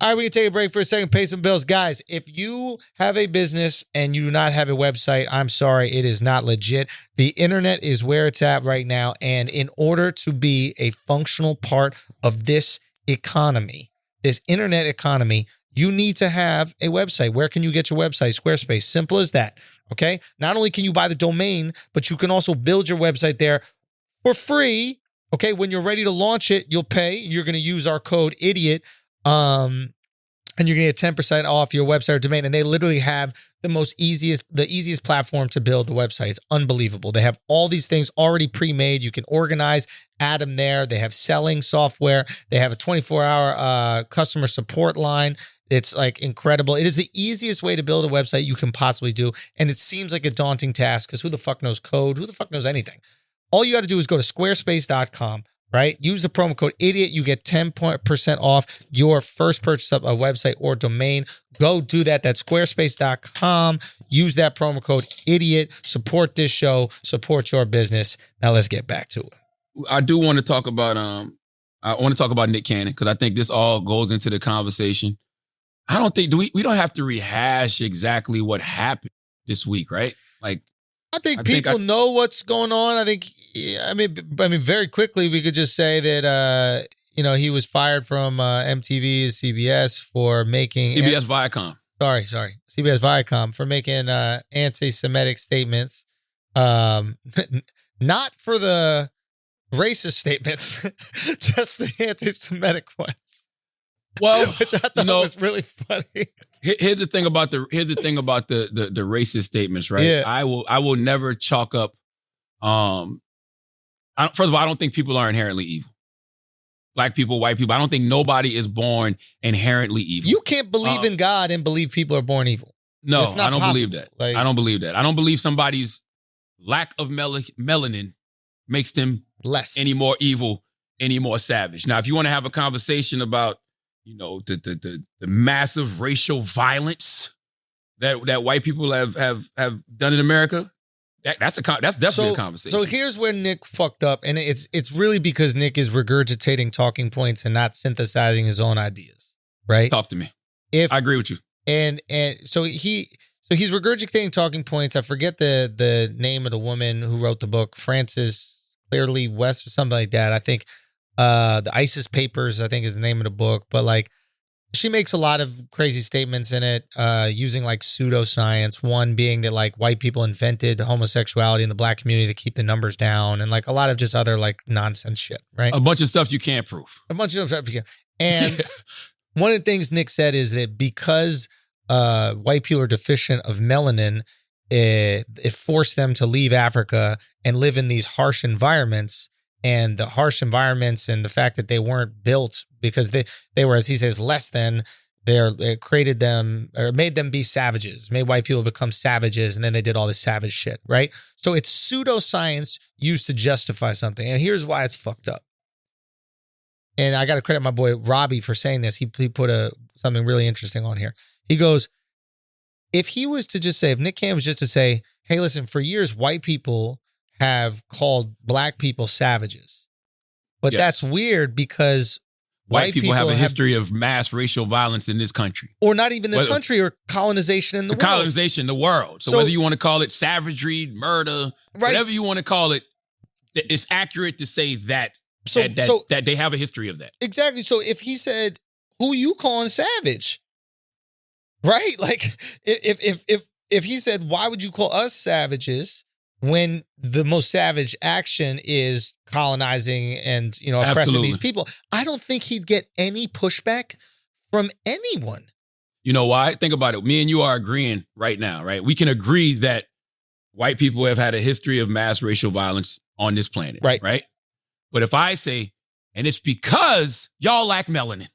All right, we can take a break for a second, pay some bills. Guys, if you have a business and you do not have a website, I'm sorry, it is not legit. The internet is where it's at right now. And in order to be a functional part of this economy, this internet economy, you need to have a website. Where can you get your website? Squarespace. Simple as that. Okay? Not only can you buy the domain, but you can also build your website there for free Okay, when you're ready to launch it, you'll pay. You're going to use our code IDIOT, and you're going to get 10% off your website or domain. And they literally have the easiest platform to build the website. It's unbelievable. They have all these things already pre-made. You can organize, add them there. They have selling software. They have a 24-hour customer support line. It's like incredible. It is the easiest way to build a website you can possibly do. And it seems like a daunting task because who the fuck knows code? Who the fuck knows anything? All you got to do is go to squarespace.com, right? Use the promo code IDIOT. You get 10% off your first purchase of a website or domain. Go do that. That's squarespace.com. Use that promo code IDIOT. Support this show. Support your business. Now let's get back to it. I do want to talk about Nick Cannon because I think this all goes into the conversation. I don't think we don't have to rehash exactly what happened this week, right? Like, I think people know what's going on. I mean, very quickly we could just say that he was fired from MTV, CBS for making CBS Viacom. Sorry, CBS Viacom for making anti-Semitic statements. Not for the racist statements, just for the anti-Semitic ones. Well, which I thought was really funny. Here's the thing about the racist statements, right? Yeah. I will never chalk up. First of all, I don't think people are inherently evil. Black people, white people. I don't think nobody is born inherently evil. You can't believe in God and believe people are born evil. No, it's not I don't possible. believe that. I don't believe that. I don't believe somebody's lack of melanin makes them less any more evil, any more savage. Now, if you want to have a conversation about the massive racial violence that white people have done in America, that's definitely a conversation. So here's where Nick fucked up, and it's really because Nick is regurgitating talking points and not synthesizing his own ideas. Right? Talk to me. I agree with you. And so he's regurgitating talking points. I forget the name of the woman who wrote the book, Frances Clearly West or something like that. I think. The ISIS Papers, I think, is the name of the book. But like, she makes a lot of crazy statements in it, using like pseudoscience. One being that like white people invented homosexuality in the black community to keep the numbers down, and like a lot of just other like nonsense shit. Right? A bunch of stuff you can't prove. A bunch of stuff you can't. And one of the things Nick said is that because white people are deficient of melanin, it forced them to leave Africa and live in these harsh environments. And the harsh environments and the fact that they weren't built because they were, as he says, less than, it created them or made them be savages, made white people become savages, and then they did all this savage shit, right? So it's pseudoscience used to justify something. And here's why it's fucked up. And I got to credit my boy Robbie for saying this. He put something really interesting on here. He goes, if Nick Cannon was just to say, hey, listen, for years, white people have called black people savages. But that's weird because white people have a history of mass racial violence in this country. Or not even this country, or colonization in the world. Colonization in the world. So whether you want to call it savagery, murder, whatever you want to call it, it's accurate to say that that they have a history of that. Exactly. So if he said, who you calling savage? Right? Like if he said, why would you call us savages? When the most savage action is colonizing and, oppressing these people, I don't think he'd get any pushback from anyone. You know why? Think about it. Me and you are agreeing right now, right? We can agree that white people have had a history of mass racial violence on this planet, right? But if I say, and it's because y'all lack melanin.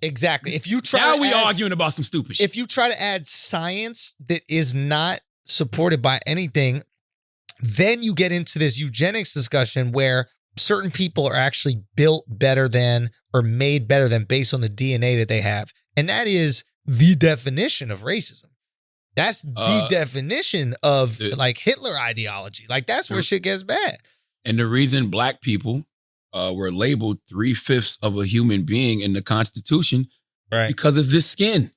Exactly. If you try now we arguing about some stupid shit. If you try to add science that is not supported by anything, then you get into this eugenics discussion where certain people are actually built better than or made better than based on the DNA that they have. And that is the definition of racism. That's the definition of like Hitler ideology. Like that's where shit gets bad. And the reason black people were labeled 3/5 of a human being in the Constitution, because of this skin.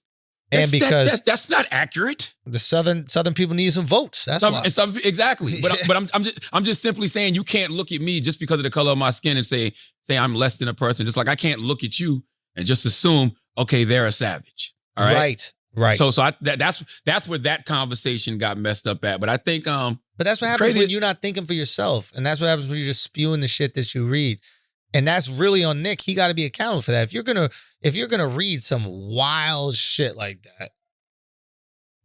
And because that's not accurate. The southern people need some votes. That's why. Exactly. But I'm just simply saying you can't look at me just because of the color of my skin and say I'm less than a person. Just like I can't look at you and just assume, okay, they're a savage. All right. Right. So that's where that conversation got messed up at. But I think but that's what it's happens crazy. when you're not thinking for yourself, and that's what happens when you're just spewing the shit that you read. And that's really on Nick. He got to be accountable for that. If you're gonna read some wild shit like that,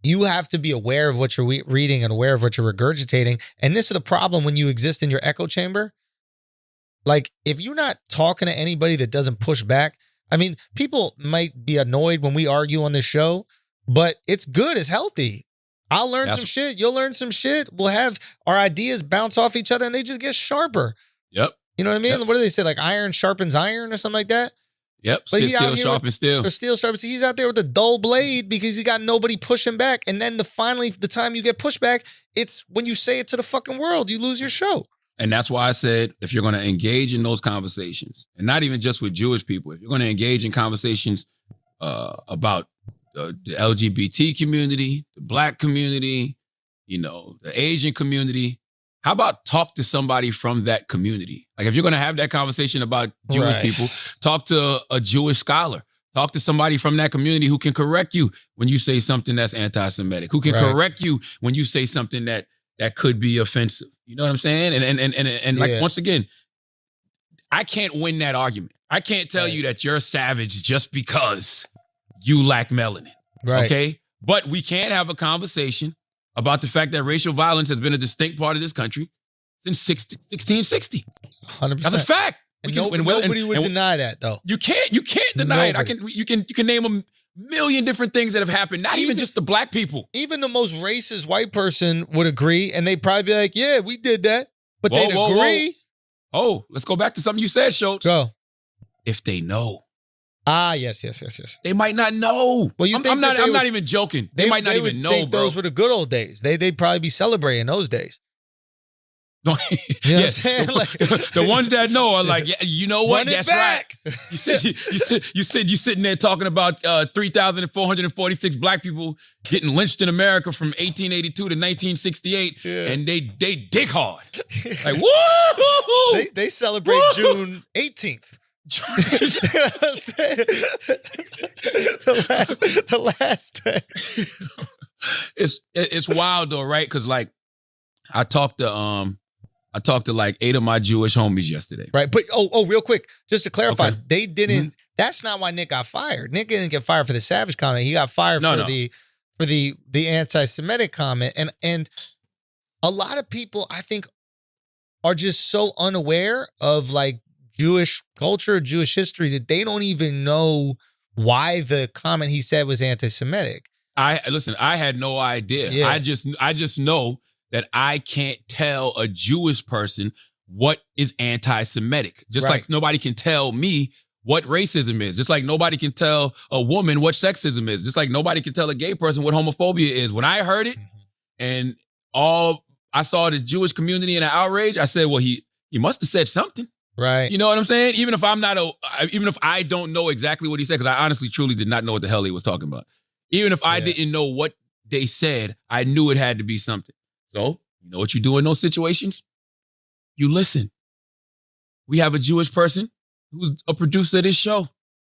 you have to be aware of what you're reading and aware of what you're regurgitating. And this is the problem when you exist in your echo chamber. Like, if you're not talking to anybody that doesn't push back, I mean, people might be annoyed when we argue on this show, but it's good. It's healthy. I'll learn some shit. You'll learn some shit. We'll have our ideas bounce off each other and they just get sharper. Yep. You know what I mean? Yep. What do they say? Like iron sharpens iron or something like that? Yep. But Steel sharpens steel. Or steel sharpens. He's out there with a dull blade because he got nobody pushing back. And then the time you get pushback, it's when you say it to the fucking world, you lose your show. And that's why I said, if you're going to engage in those conversations, and not even just with Jewish people, if you're going to engage in conversations about the LGBT community, the Black community, the Asian community, how about talk to somebody from that community? Like, if you're going to have that conversation about Jewish people, talk to a Jewish scholar. Talk to somebody from that community who can correct you when you say something that's anti-Semitic, who can correct you when you say something that could be offensive. You know what I'm saying? And like, once again, I can't win that argument. I can't tell you that you're a savage just because you lack melanin. Right. Okay? But we can have a conversation about the fact that racial violence has been a distinct part of this country since 1660. 100%. That's a fact. Nobody would deny that, though. You can't deny it. You can name a million different things that have happened. Not even just the Black people. Even the most racist white person would agree, and they'd probably be like, "Yeah, we did that," but they'd agree. Oh, let's go back to something you said, Schulz. Go. If they know. Yes. They might not know. Well, I'm not even joking. They might not even know, think bro. Those were the good old days. They'd probably be celebrating those days. No, You know what I'm saying? Like, the ones that know are like, yeah, you know what? Run it That's back. right. You said you're sitting there talking about 3,446 Black people getting lynched in America from 1882 to 1968, and they dig hard. Like, woo! They celebrate June 18th. the last day. It's wild though, right? Because like I talked to like 8 of my Jewish homies yesterday. Right. But real quick, just to clarify, they didn't that's not why Nick got fired. Nick didn't get fired for the savage comment. He got fired for the anti-Semitic comment. And a lot of people, I think, are just so unaware of like Jewish culture, Jewish history, that they don't even know why the comment he said was anti-Semitic. I had no idea. Yeah. I just know that I can't tell a Jewish person what is anti-Semitic. Just like nobody can tell me what racism is. Just like nobody can tell a woman what sexism is. Just like nobody can tell a gay person what homophobia is. When I heard it and I saw the Jewish community in an outrage, I said, well, he must have said something. Right. You know what I'm saying? Even if I don't know exactly what he said, because I honestly, truly did not know what the hell he was talking about. Even if I didn't know what they said, I knew it had to be something. So, you know what you do in those situations? You listen. We have a Jewish person who's a producer of this show.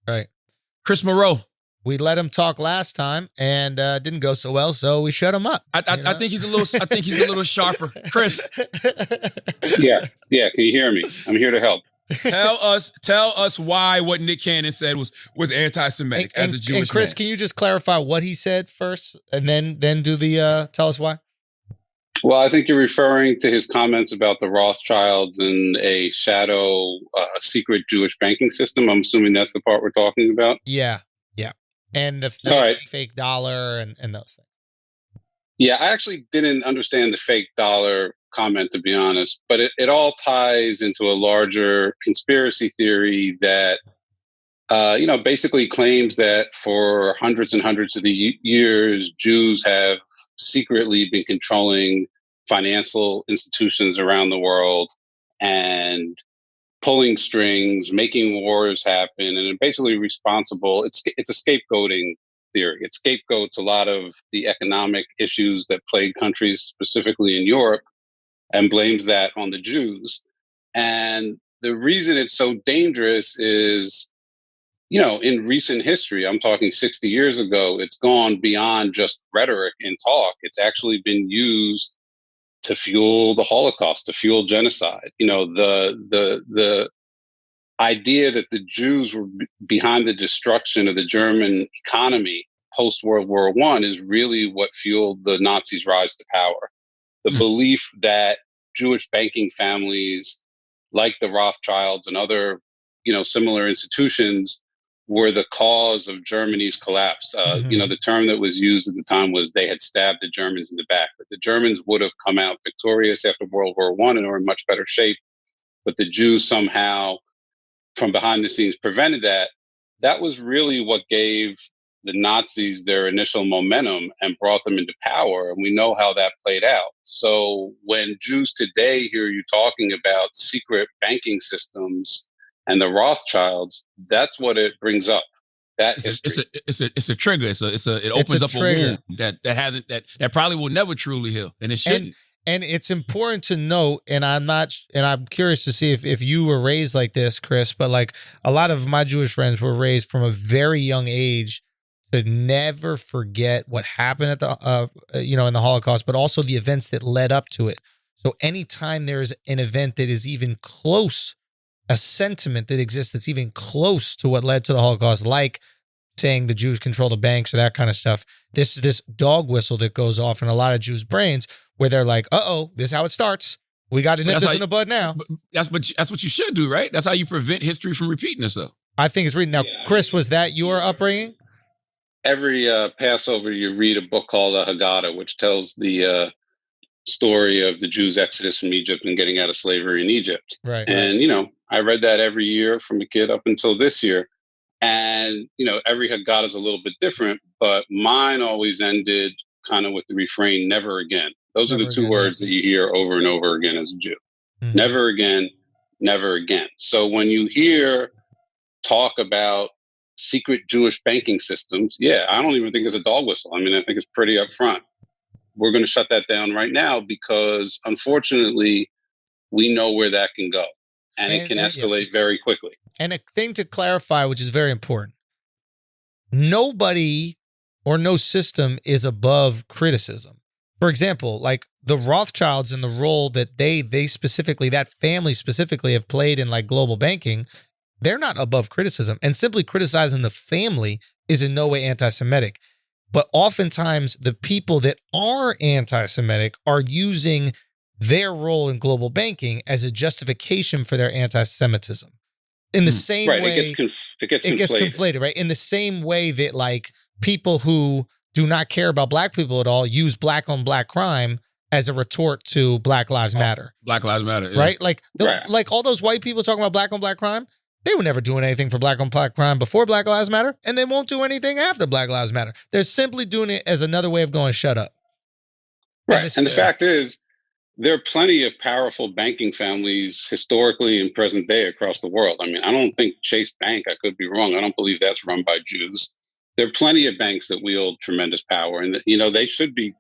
Right. Chris Moreau. We let him talk last time and didn't go so well, so we shut him up. I think he's a little sharper. Chris. Yeah. Can you hear me? I'm here to help. Tell us why what Nick Cannon said was anti-Semitic as a Jewish man. And Chris, can you just clarify what he said first and then do the tell us why? Well, I think you're referring to his comments about the Rothschilds and a shadow secret Jewish banking system. I'm assuming that's the part we're talking about. Yeah. And the fake dollar and those things. Yeah, I actually didn't understand the fake dollar comment, to be honest, but it all ties into a larger conspiracy theory that, basically claims that for hundreds and hundreds of years, Jews have secretly been controlling financial institutions around the world and pulling strings, making wars happen, and basically responsible. It's a scapegoating theory. It scapegoats a lot of the economic issues that plague countries, specifically in Europe, and blames that on the Jews. And the reason it's so dangerous is in recent history, I'm talking 60 years ago, it's gone beyond just rhetoric and talk. It's actually been used to fuel the Holocaust, to fuel genocide. The idea that the Jews were behind the destruction of the German economy post World War I is really what fueled the Nazis' rise to power. The belief that Jewish banking families, like the Rothschilds and other, similar institutions, were the cause of Germany's collapse. The term that was used at the time was they had stabbed the Germans in the back. But the Germans would have come out victorious after World War I and were in much better shape. But the Jews somehow, from behind the scenes, prevented that. That was really what gave the Nazis their initial momentum and brought them into power. And we know how that played out. So when Jews today hear you talking about secret banking systems and the Rothschilds, that's what it brings up. It's a trigger. It opens up a wound that probably will never truly heal, and it shouldn't. And it's important to note, and I'm curious to see if you were raised like this, Chris, but like a lot of my Jewish friends were raised from a very young age to never forget what happened at the in the Holocaust, but also the events that led up to it. So anytime there's an event that is even close, a sentiment that exists that's even close to what led to the Holocaust, like saying the Jews control the banks or that kind of stuff, this dog whistle that goes off in a lot of Jews' brains where they're like, this is how it starts. We got to nip this in the bud now. That's what you should do, right? That's how you prevent history from repeating itself. I think it's reading. Now, Chris, was that your upbringing? Every Passover, you read a book called the Haggadah, which tells the story of the Jews' exodus from Egypt and getting out of slavery in Egypt. Right. And, I read that every year from a kid up until this year. And, every Haggadah is a little bit different, but mine always ended kind of with the refrain, never again. Those are the two words that you hear over and over again as a Jew. Mm-hmm. Never again, never again. So when you hear talk about secret Jewish banking systems, I don't even think it's a dog whistle. I mean, I think it's pretty upfront. We're going to shut that down right now because, unfortunately, we know where that can go. And it can escalate very quickly. And a thing to clarify, which is very important. Nobody or no system is above criticism. For example, like the Rothschilds and the role that they specifically, that family specifically have played in like global banking, they're not above criticism. And simply criticizing the family is in no way anti-Semitic. But oftentimes the people that are anti-Semitic are using their role in global banking as a justification for their anti-Semitism. In the same way, it gets conflated, right? In the same way that like people who do not care about black people at all use black on black crime as a retort to Black Lives Matter. Black Lives Matter, yeah. Right? Like all those white people talking about black on black crime, they were never doing anything for black on black crime before Black Lives Matter, and they won't do anything after Black Lives Matter. They're simply doing it as another way of going, shut up. Right. And the fact is, there are plenty of powerful banking families historically and present day across the world. I mean, I don't think Chase Bank, I could be wrong, I don't believe that's run by Jews. There are plenty of banks that wield tremendous power, and they should be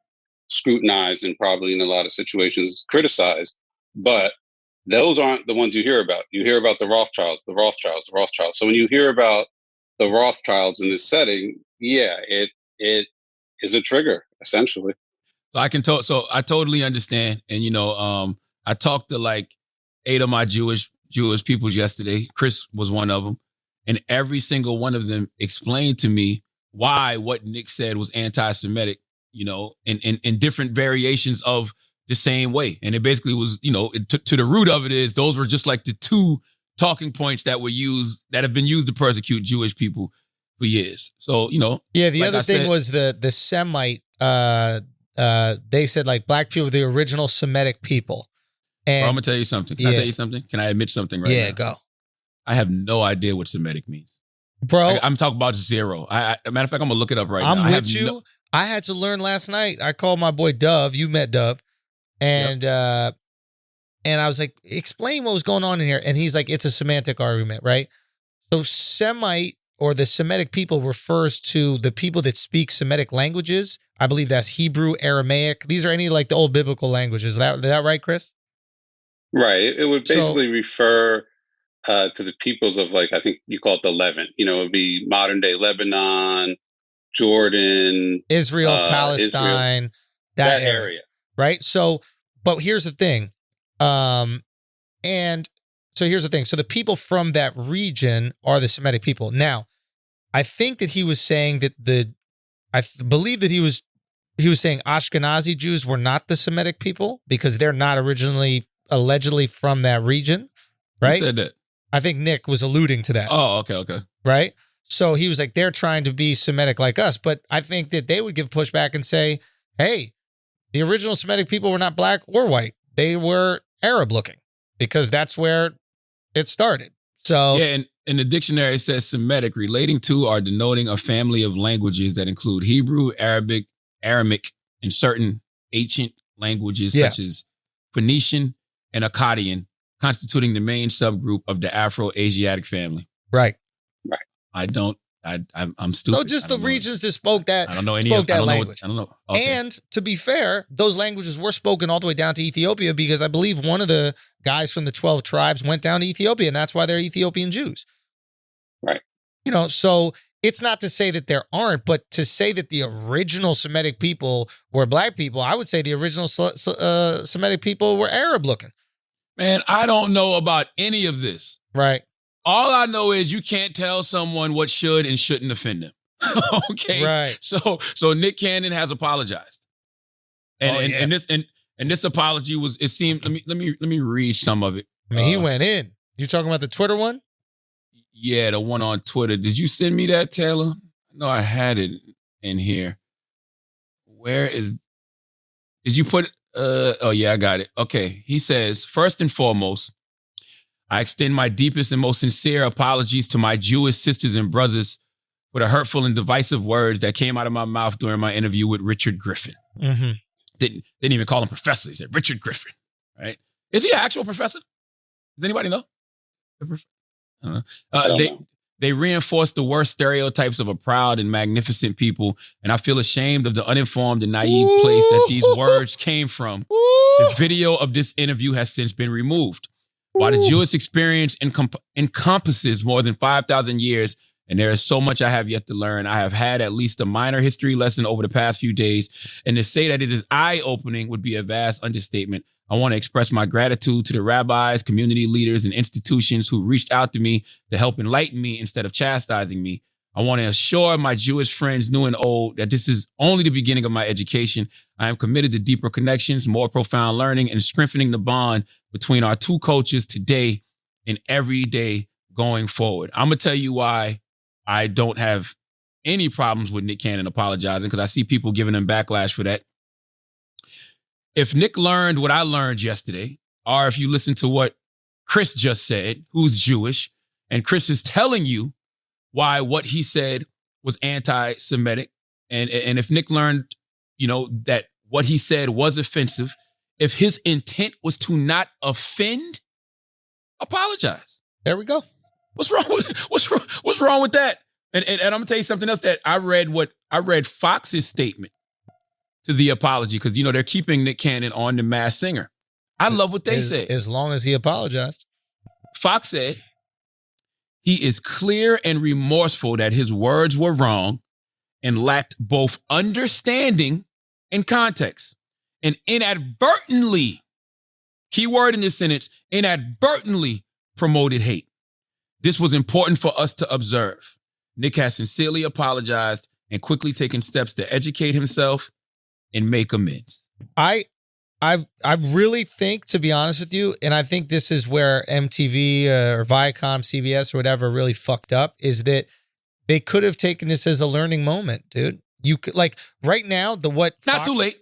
scrutinized and probably in a lot of situations criticized. But those aren't the ones you hear about. You hear about the Rothschilds. So when you hear about the Rothschilds in this setting, it is a trigger, essentially. I totally understand. And, I talked to like 8 of my Jewish peoples yesterday. Chris was one of them. And every single one of them explained to me why what Nick said was anti-Semitic, in different variations of the same way. And it basically was, to the root of it is those were just like the two talking points that have been used to persecute Jewish people for years. So, Yeah, the other thing was the Semite, they said like black people are the original Semitic people. And bro, I'm gonna tell you something. Can I tell you something? Can I admit something right now? Yeah, go. I have no idea what Semitic means. Bro. I'm talking about zero. Matter of fact, I'm gonna look it up right now. I'm with you. I had to learn last night. I called my boy Dove. You met Dove. And I was like, explain what was going on in here. And he's like, it's a semantic argument, right? So Semite or the Semitic people refers to the people that speak Semitic languages. I believe that's Hebrew, Aramaic. These are any like the old biblical languages. Is that right, Chris? Right. It would basically refer to the peoples of, like, I think you call it the Levant. You know, it would be modern day Lebanon, Jordan, Israel, Palestine, that area. Right? So, but here's the thing. And so here's the thing. So the people from that region are the Semitic people. Now, I think that he was saying that believe that he was saying Ashkenazi Jews were not the Semitic people because they're not originally allegedly from that region, right? Who said that? I think Nick was alluding to that. Oh, okay. Right? So he was like, they're trying to be Semitic like us, but I think that they would give pushback and say, hey, the original Semitic people were not black or white. They were Arab looking because that's where it started. So yeah, and in the dictionary it says Semitic, relating to or denoting a family of languages that include Hebrew, Arabic, Aramaic, and certain ancient languages such as Phoenician and Akkadian, constituting the main subgroup of the Afro-Asiatic family. Right. I'm stupid. No, just the regions that spoke that. I don't know any spoke of that I don't language. Know, I don't know. Okay. And to be fair, those languages were spoken all the way down to Ethiopia because I believe one of the guys from the 12 tribes went down to Ethiopia, and that's why they're Ethiopian Jews. Right. You know, so it's not to say that there aren't, but to say that the original Semitic people were black people, I would say the original Semitic people were Arab looking. Man, I don't know about any of this. Right. All I know is you can't tell someone what should and shouldn't offend them. Okay. Right. So Nick Cannon has apologized. And this apology was, it seemed, let me read some of it. I mean, he went in. You talking about the Twitter one? Yeah, the one on Twitter. Did you send me that, Taylor? No, I had it in here. Did you put oh yeah, I got it. Okay. He says, first and foremost, I extend my deepest and most sincere apologies to my Jewish sisters and brothers for the hurtful and divisive words that came out of my mouth during my interview with Richard Griffin. Mm-hmm. Didn't even call him professor. He said Richard Griffin, right? Is he an actual professor? Does anybody know? I don't know. They reinforce the worst stereotypes of a proud and magnificent people, and I feel ashamed of the uninformed and naive place that these words came from. The video of this interview has since been removed. While the Jewish experience encompasses more than 5,000 years, and there is so much I have yet to learn, I have had at least a minor history lesson over the past few days, and to say that it is eye-opening would be a vast understatement. I want to express my gratitude to the rabbis, community leaders, and institutions who reached out to me to help enlighten me instead of chastising me. I want to assure my Jewish friends, new and old, that this is only the beginning of my education. I am committed to deeper connections, more profound learning, and strengthening the bond between our two cultures today and every day going forward. I'm going to tell you why I don't have any problems with Nick Cannon apologizing, because I see people giving him backlash for that. If Nick learned what I learned yesterday, or if you listen to what Chris just said, who's Jewish, and Chris is telling you why what he said was anti-Semitic, and if Nick learned, that what he said was offensive, if his intent was to not offend, apologize. There we go. What's wrong with that? And I'm gonna tell you something else that I read Fox's statement to the apology, because they're keeping Nick Cannon on The Masked Singer. I love what they said. As long as he apologized. Fox said he is clear and remorseful that his words were wrong and lacked both understanding and context, and inadvertently, key word in this sentence, inadvertently promoted hate. This was important for us to observe. Nick has sincerely apologized and quickly taken steps to educate himself and make amends. I really think, to be honest with you, and I think this is where MTV or Viacom, CBS or whatever really fucked up, is that they could have taken this as a learning moment, dude. You could, like, right now, not too late.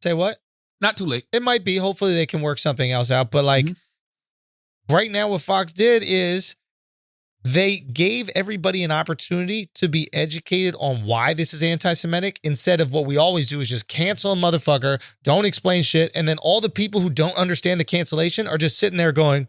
Say what? Not too late. It might be. Hopefully they can work something else out. But right now what Fox did is they gave everybody an opportunity to be educated on why this is anti-Semitic, instead of what we always do is just cancel a motherfucker, don't explain shit, and then all the people who don't understand the cancellation are just sitting there going,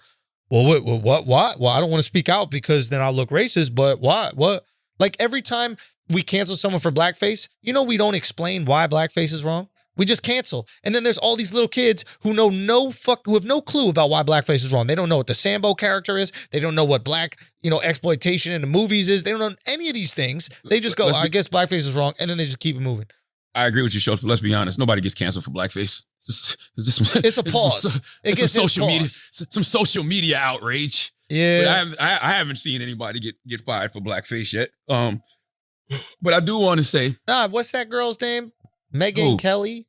well, what? Well, I don't want to speak out because then I'll look racist, but what? Like, every time we cancel someone for blackface, we don't explain why blackface is wrong. We just cancel. And then there's all these little kids who know who have no clue about why blackface is wrong. They don't know what the Sambo character is. They don't know what black, exploitation in the movies is. They don't know any of these things. They just go, I guess blackface is wrong. And then they just keep it moving. I agree with you, Schulz, but let's be honest. Nobody gets canceled for blackface. It's a pause. It's some social media outrage. Yeah. But I haven't seen anybody get fired for blackface yet. But I do want to say, what's that girl's name? Megan Kelly.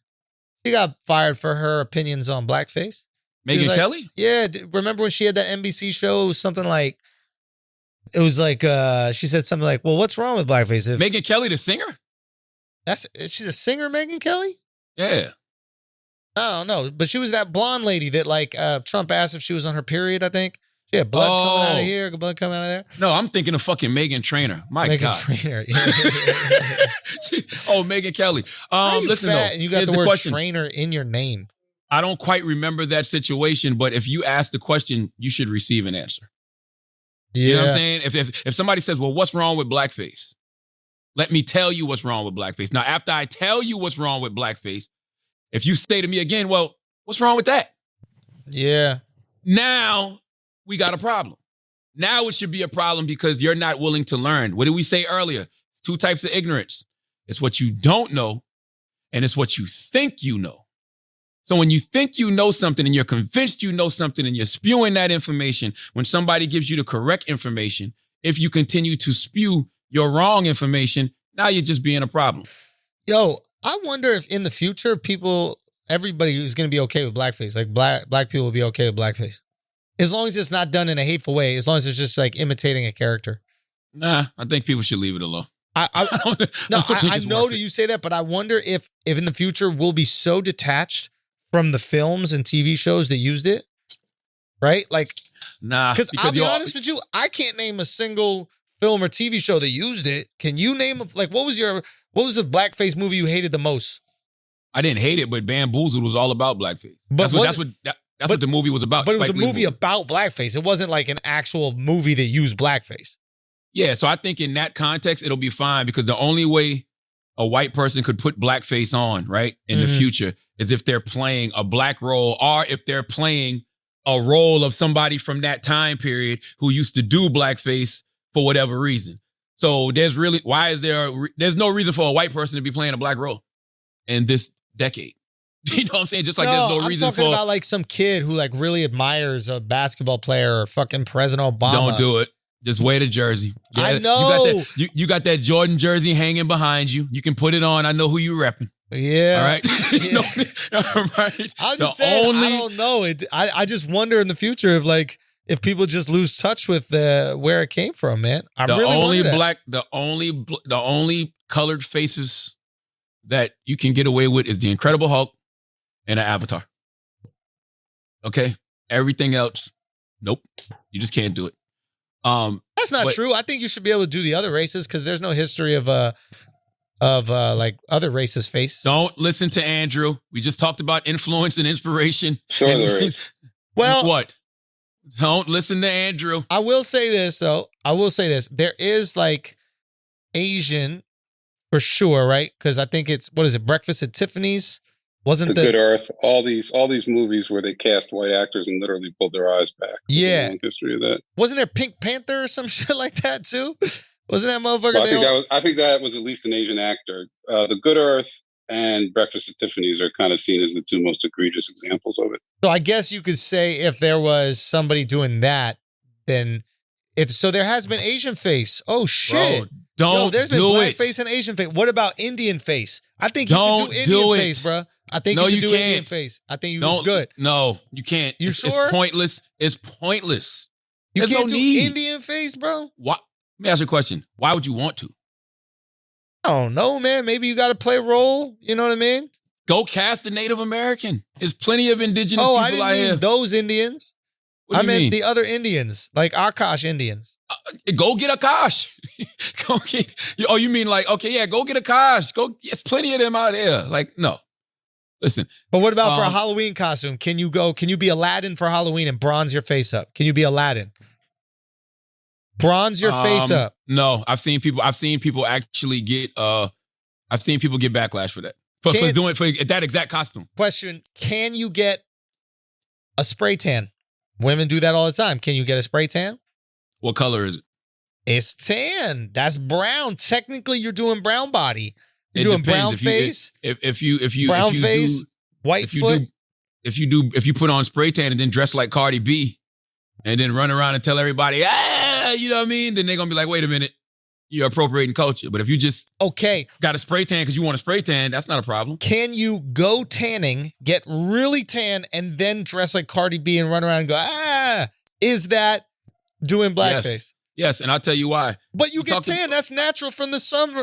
She got fired for her opinions on blackface. Megan Kelly? Yeah. Remember when she had that NBC show? It was something like, she said something like, well, what's wrong with blackface? Megan Kelly, the singer? She's a singer, Megan Kelly? Yeah. I don't know. But she was that blonde lady that Trump asked if she was on her period, I think. She had blood coming out of here, blood coming out of there. No, I'm thinking of fucking Megan Trainor. My God. Trainor. Megan Kelly. Listen, fat and you got the word trainer in your name. I don't quite remember that situation, but if you ask the question, you should receive an answer. Yeah. You know what I'm saying? If somebody says, well, what's wrong with blackface? Let me tell you what's wrong with blackface. Now, after I tell you what's wrong with blackface, if you say to me again, well, what's wrong with that? Yeah. Now we got a problem. Now it should be a problem because you're not willing to learn. What did we say earlier? Two types of ignorance. It's what you don't know, and it's what you think you know. So when you think you know something and you're convinced you know something and you're spewing that information, when somebody gives you the correct information, if you continue to spew your wrong information, now you're just being a problem. Yo, I wonder if in the future everybody is going to be okay with blackface. Like black people will be okay with blackface. As long as it's not done in a hateful way, as long as it's just like imitating a character. Nah, I think people should leave it alone. I know that you say that, but I wonder if in the future we'll be so detached from the films and TV shows that used it, right? Like, nah. Because I'll be honest with you, I can't name a single film or TV show that used it. Can you name what was the blackface movie you hated the most? I didn't hate it, but Bamboozled was all about blackface. That's what the movie was about. But it was a movie about blackface. It wasn't like an actual movie that used blackface. Yeah, so I think in that context, it'll be fine because the only way a white person could put blackface on, right, in the future is if they're playing a black role or if they're playing a role of somebody from that time period who used to do blackface for whatever reason. So there's no reason for a white person to be playing a black role in this decade. You know what I'm saying? Just like there's no reason I'm talking about like some kid who like really admires a basketball player or fucking President Obama. Don't do it. Just wear the jersey. Yeah, I know. You got that Jordan jersey hanging behind you. You can put it on. I know who you repping. Yeah. All right. Yeah. All right. I'm just saying, I don't know. I just wonder in the future if people just lose touch with where it came from, man. The only colored faces that you can get away with is the Incredible Hulk and an Avatar. Okay? Everything else, nope. You just can't do it. That's not true. I think you should be able to do the other races because there's no history of like other races' face. Don't listen to Andrew. We just talked about influence and inspiration. Sure there is. Well, what? Don't listen to Andrew. I will say this though. There is like Asian for sure, right? Because I think it's Breakfast at Tiffany's? Wasn't the Good Earth? All these movies where they cast white actors and literally pulled their eyes back. Yeah, the history of that. Wasn't there Pink Panther or some shit like that too? Wasn't that motherfucker? Well, I think that was at least an Asian actor. The Good Earth and Breakfast at Tiffany's are kind of seen as the two most egregious examples of it. So I guess you could say if there was somebody doing that, then so there has been Asian face. Oh shit. Bro, there's been black face and Asian face. What about Indian face? I think you can do Indian face, bro. I think you can do Indian face. I think it's good. No, you can't. You sure? It's pointless. It's pointless. You can't do Indian face, bro? Why? Let me ask you a question. Why would you want to? I don't know, man. Maybe you got to play a role. You know what I mean? Go cast a Native American. There's plenty of indigenous people I didn't out mean here. Those Indians. I meant the other Indians, like Akash Indians. Go get Akash. You mean like, okay, yeah, go get Akash. There's plenty of them out there. Like, no. Listen. But what about for a Halloween costume? Can you be Aladdin for Halloween and bronze your face up? Can you be Aladdin? Bronze your face up. No, I've seen people actually get backlash for that. for that exact costume. Question: can you get a spray tan? Women do that all the time. Can you get a spray tan? What color is it? It's tan. That's brown. Technically, you're doing brown body. You're It doing depends. brown face. If you brown if you face, do, white foot. if you put on spray tan and then dress like Cardi B, and then run around and tell everybody, you know what I mean? Then they're gonna be like, wait a minute, you're appropriating culture. But if you just got a spray tan because you want a spray tan, that's not a problem. Can you go tanning, get really tan, and then dress like Cardi B and run around and go, is that doing blackface? Yes, and I'll tell you why. But you get tan. That's natural from the sun.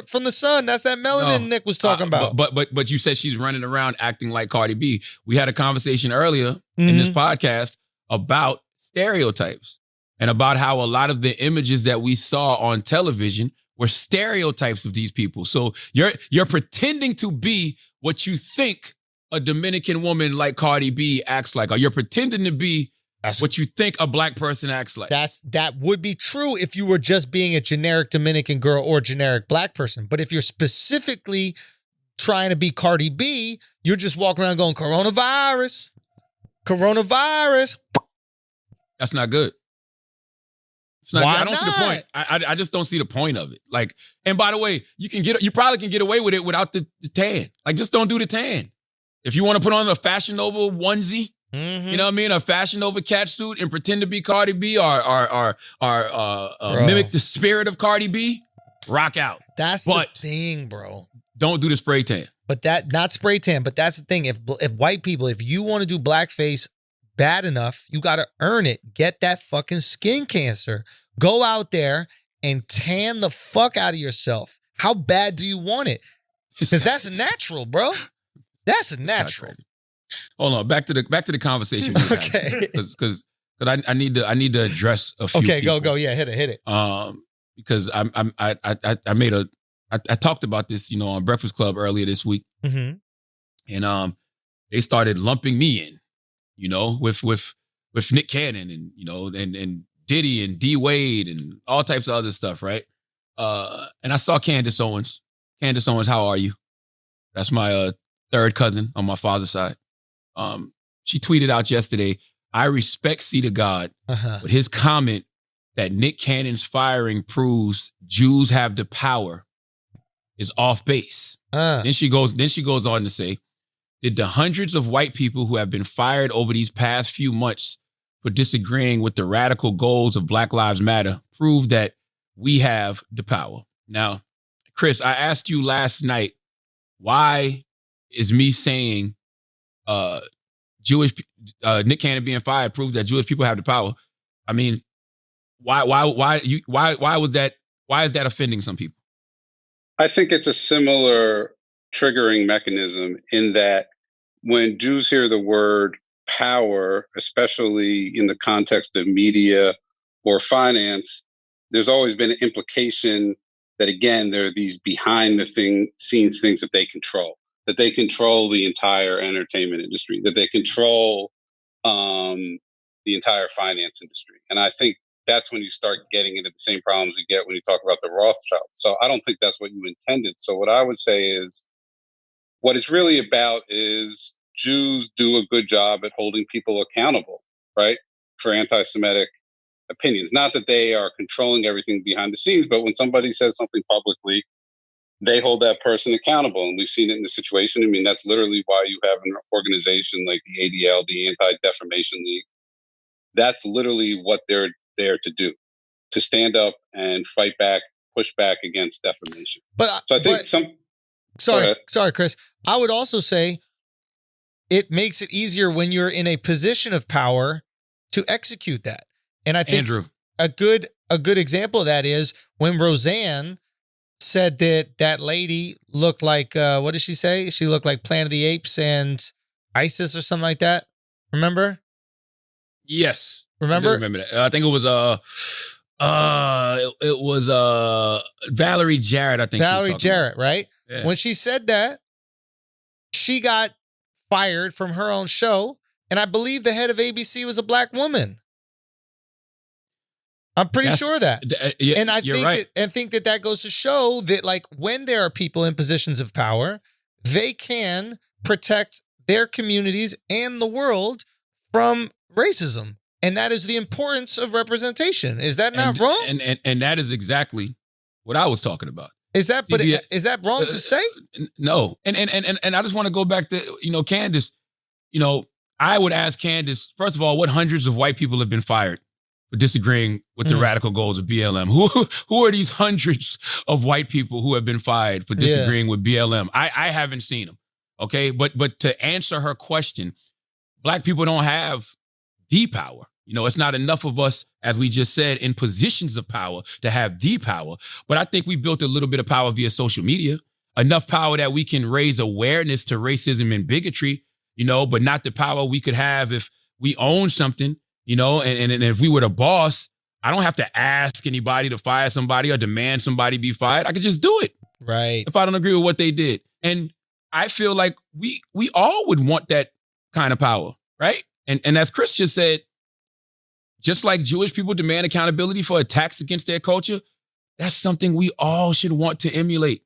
That's that melanin Nick was talking about. But you said she's running around acting like Cardi B. We had a conversation earlier in this podcast about stereotypes and about how a lot of the images that we saw on television were stereotypes of these people. So you're pretending to be what you think a Dominican woman like Cardi B acts like, or you're pretending to be what you think a black person acts like. That would be true if you were just being a generic Dominican girl or generic black person. But if you're specifically trying to be Cardi B, you're just walking around going, coronavirus. That's not good. It's not Why good. I don't see the point. I just don't see the point of it. Like, and by the way, you probably can get away with it without the tan. Like, just don't do the tan. If you want to put on a Fashion Nova onesie, you know what I mean? A Fashion Nova catsuit and pretend to be Cardi B or mimic the spirit of Cardi B, rock out. That's the thing, bro. Don't do the spray tan. But not spray tan, but that's the thing. If white people, if you want to do blackface bad enough, you got to earn it. Get that fucking skin cancer. Go out there and tan the fuck out of yourself. How bad do you want it? Because that's natural, bro. That's natural. Hold on, back to the conversation. Because I need to address a few. Okay, people. go. Yeah, hit it. Because I talked about this, on Breakfast Club earlier this week, and they started lumping me in, with Nick Cannon and Diddy and D Wade and all types of other stuff, right? And I saw Candace Owens. Candace Owens, how are you? That's my third cousin on my father's side. She tweeted out yesterday, I respect C to God, but his comment that Nick Cannon's firing proves Jews have the power is off base. Then she goes on to say, did the hundreds of white people who have been fired over these past few months for disagreeing with the radical goals of Black Lives Matter prove that we have the power? Now, Chris, I asked you last night, why is me saying Nick Cannon being fired proves that Jewish people have the power? I mean, why is that offending some people? I think it's a similar triggering mechanism in that when Jews hear the word power, especially in the context of media or finance, there's always been an implication that, again, there are these behind the scenes things that they control, that they control the entire entertainment industry, that they control the entire finance industry. And I think that's when you start getting into the same problems you get when you talk about the Rothschild. So I don't think that's what you intended. So what I would say is, what it's really about is Jews do a good job at holding people accountable, right, for anti-Semitic opinions. Not that they are controlling everything behind the scenes, but when somebody says something publicly, they hold that person accountable. And we've seen it in the situation. I mean, that's literally why you have an organization like the ADL, the Anti-Defamation League. That's literally what they're there to do, to stand up and fight back, push back against defamation. Sorry, Chris. I would also say it makes it easier when you're in a position of power to execute that. And I think Andrew, a good example of that is when Roseanne said that lady looked like, what did she say? She looked like Planet of the Apes and ISIS or something like that. Remember? Yes. Remember? I remember that. I think it was Valerie Jarrett, I think. Valerie Jarrett, right? Yeah. When she said that, she got fired from her own show, and I believe the head of ABC was a black woman. I'm pretty sure of that. And I think right. I think that goes to show that, like, when there are people in positions of power, they can protect their communities and the world from racism. And that is the importance of representation. Is that not wrong? And that is exactly what I was talking about. Is that is that wrong to say? No. And I just want to go back to, Candace, I would ask Candace, first of all, what hundreds of white people have been fired for disagreeing with the radical goals of BLM? Who are these hundreds of white people who have been fired for disagreeing with BLM? I haven't seen them. Okay. But to answer her question, Black people don't have the power. It's not enough of us, as we just said, in positions of power to have the power. But I think we built a little bit of power via social media, enough power that we can raise awareness to racism and bigotry, but not the power we could have if we own something, and if we were the boss. I don't have to ask anybody to fire somebody or demand somebody be fired. I could just do it. Right. If I don't agree with what they did. And I feel like we all would want that kind of power, right? And as Chris just said, just like Jewish people demand accountability for attacks against their culture, that's something we all should want to emulate.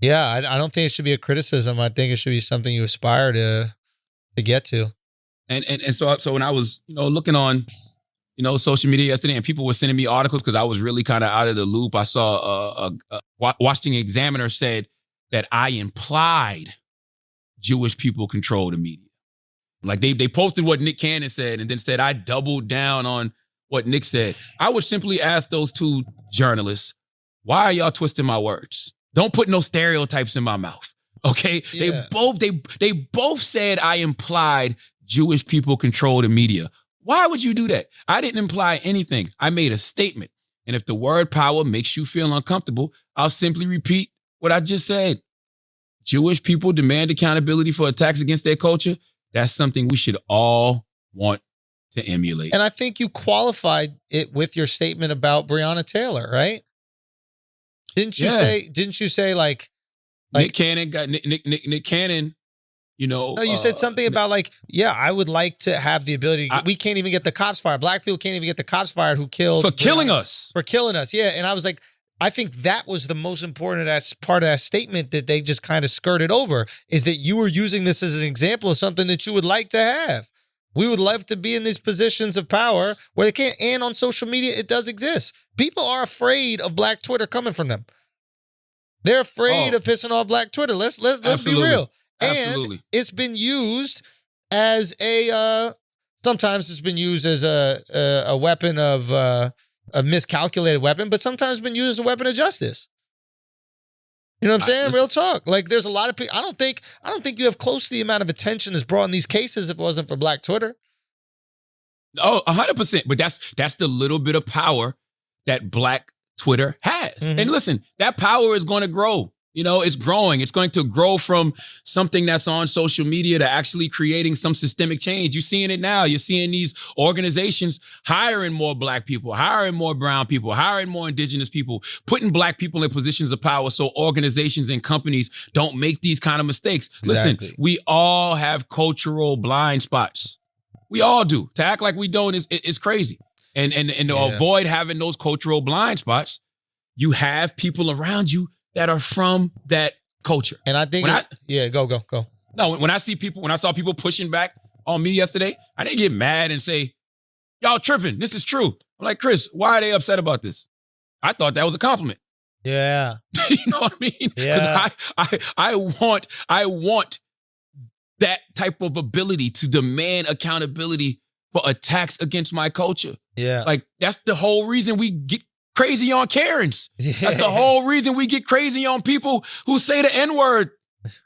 Yeah, I don't think it should be a criticism. I think it should be something you aspire to get to. And so when I was, looking on, social media yesterday and people were sending me articles because I was really kind of out of the loop. I saw a Washington Examiner said that I implied Jewish people control the media. Like they posted what Nick Cannon said and then said I doubled down on what Nick said. I would simply ask those two journalists, why are y'all twisting my words? Don't put no stereotypes in my mouth. Okay? Yeah. They both said I implied Jewish people control the media. Why would you do that? I didn't imply anything. I made a statement. And if the word power makes you feel uncomfortable, I'll simply repeat what I just said. Jewish people demand accountability for attacks against their culture. That's something we should all want to emulate. And I think you qualified it with your statement about Breonna Taylor, right? Didn't you say like Nick Cannon got Nick Cannon, No, you said something about I would like to have the ability. We can't even get the cops fired. Black people can't even get the cops fired who killed for killing us. For killing us. Yeah. And I was like, I think that was the most important part of that statement that they just kind of skirted over, is that you were using this as an example of something that you would like to have. We would love to be in these positions of power where they can't. And on social media, it does exist. People are afraid of Black Twitter coming from them. They're afraid of pissing off Black Twitter. Let's be real. Absolutely. And it's been used as sometimes it's been used as a weapon of a miscalculated weapon, but sometimes it's been used as a weapon of justice. You know what I'm saying? Real talk. Like there's a lot of people. I don't think you have close to the amount of attention that's brought in these cases if it wasn't for Black Twitter. Oh, 100%. But that's the little bit of power that Black Twitter has. Mm-hmm. And listen, that power is going to grow. It's growing. It's going to grow from something that's on social media to actually creating some systemic change. You're seeing it now. You're seeing these organizations hiring more Black people, hiring more brown people, hiring more indigenous people, putting Black people in positions of power so organizations and companies don't make these kind of mistakes. Exactly. Listen, we all have cultural blind spots. We all do. To act like we don't is crazy. And to avoid having those cultural blind spots, you have people around you that are from that culture. And I think, go. No, when I saw people pushing back on me yesterday, I didn't get mad and say, y'all tripping, this is true. I'm like, Chris, why are they upset about this? I thought that was a compliment. Yeah. You know what I mean? Yeah. Because I want that type of ability to demand accountability for attacks against my culture. Yeah. Like, that's the whole reason we get crazy on Karens. Yeah. That's the whole reason we get crazy on people who say the N-word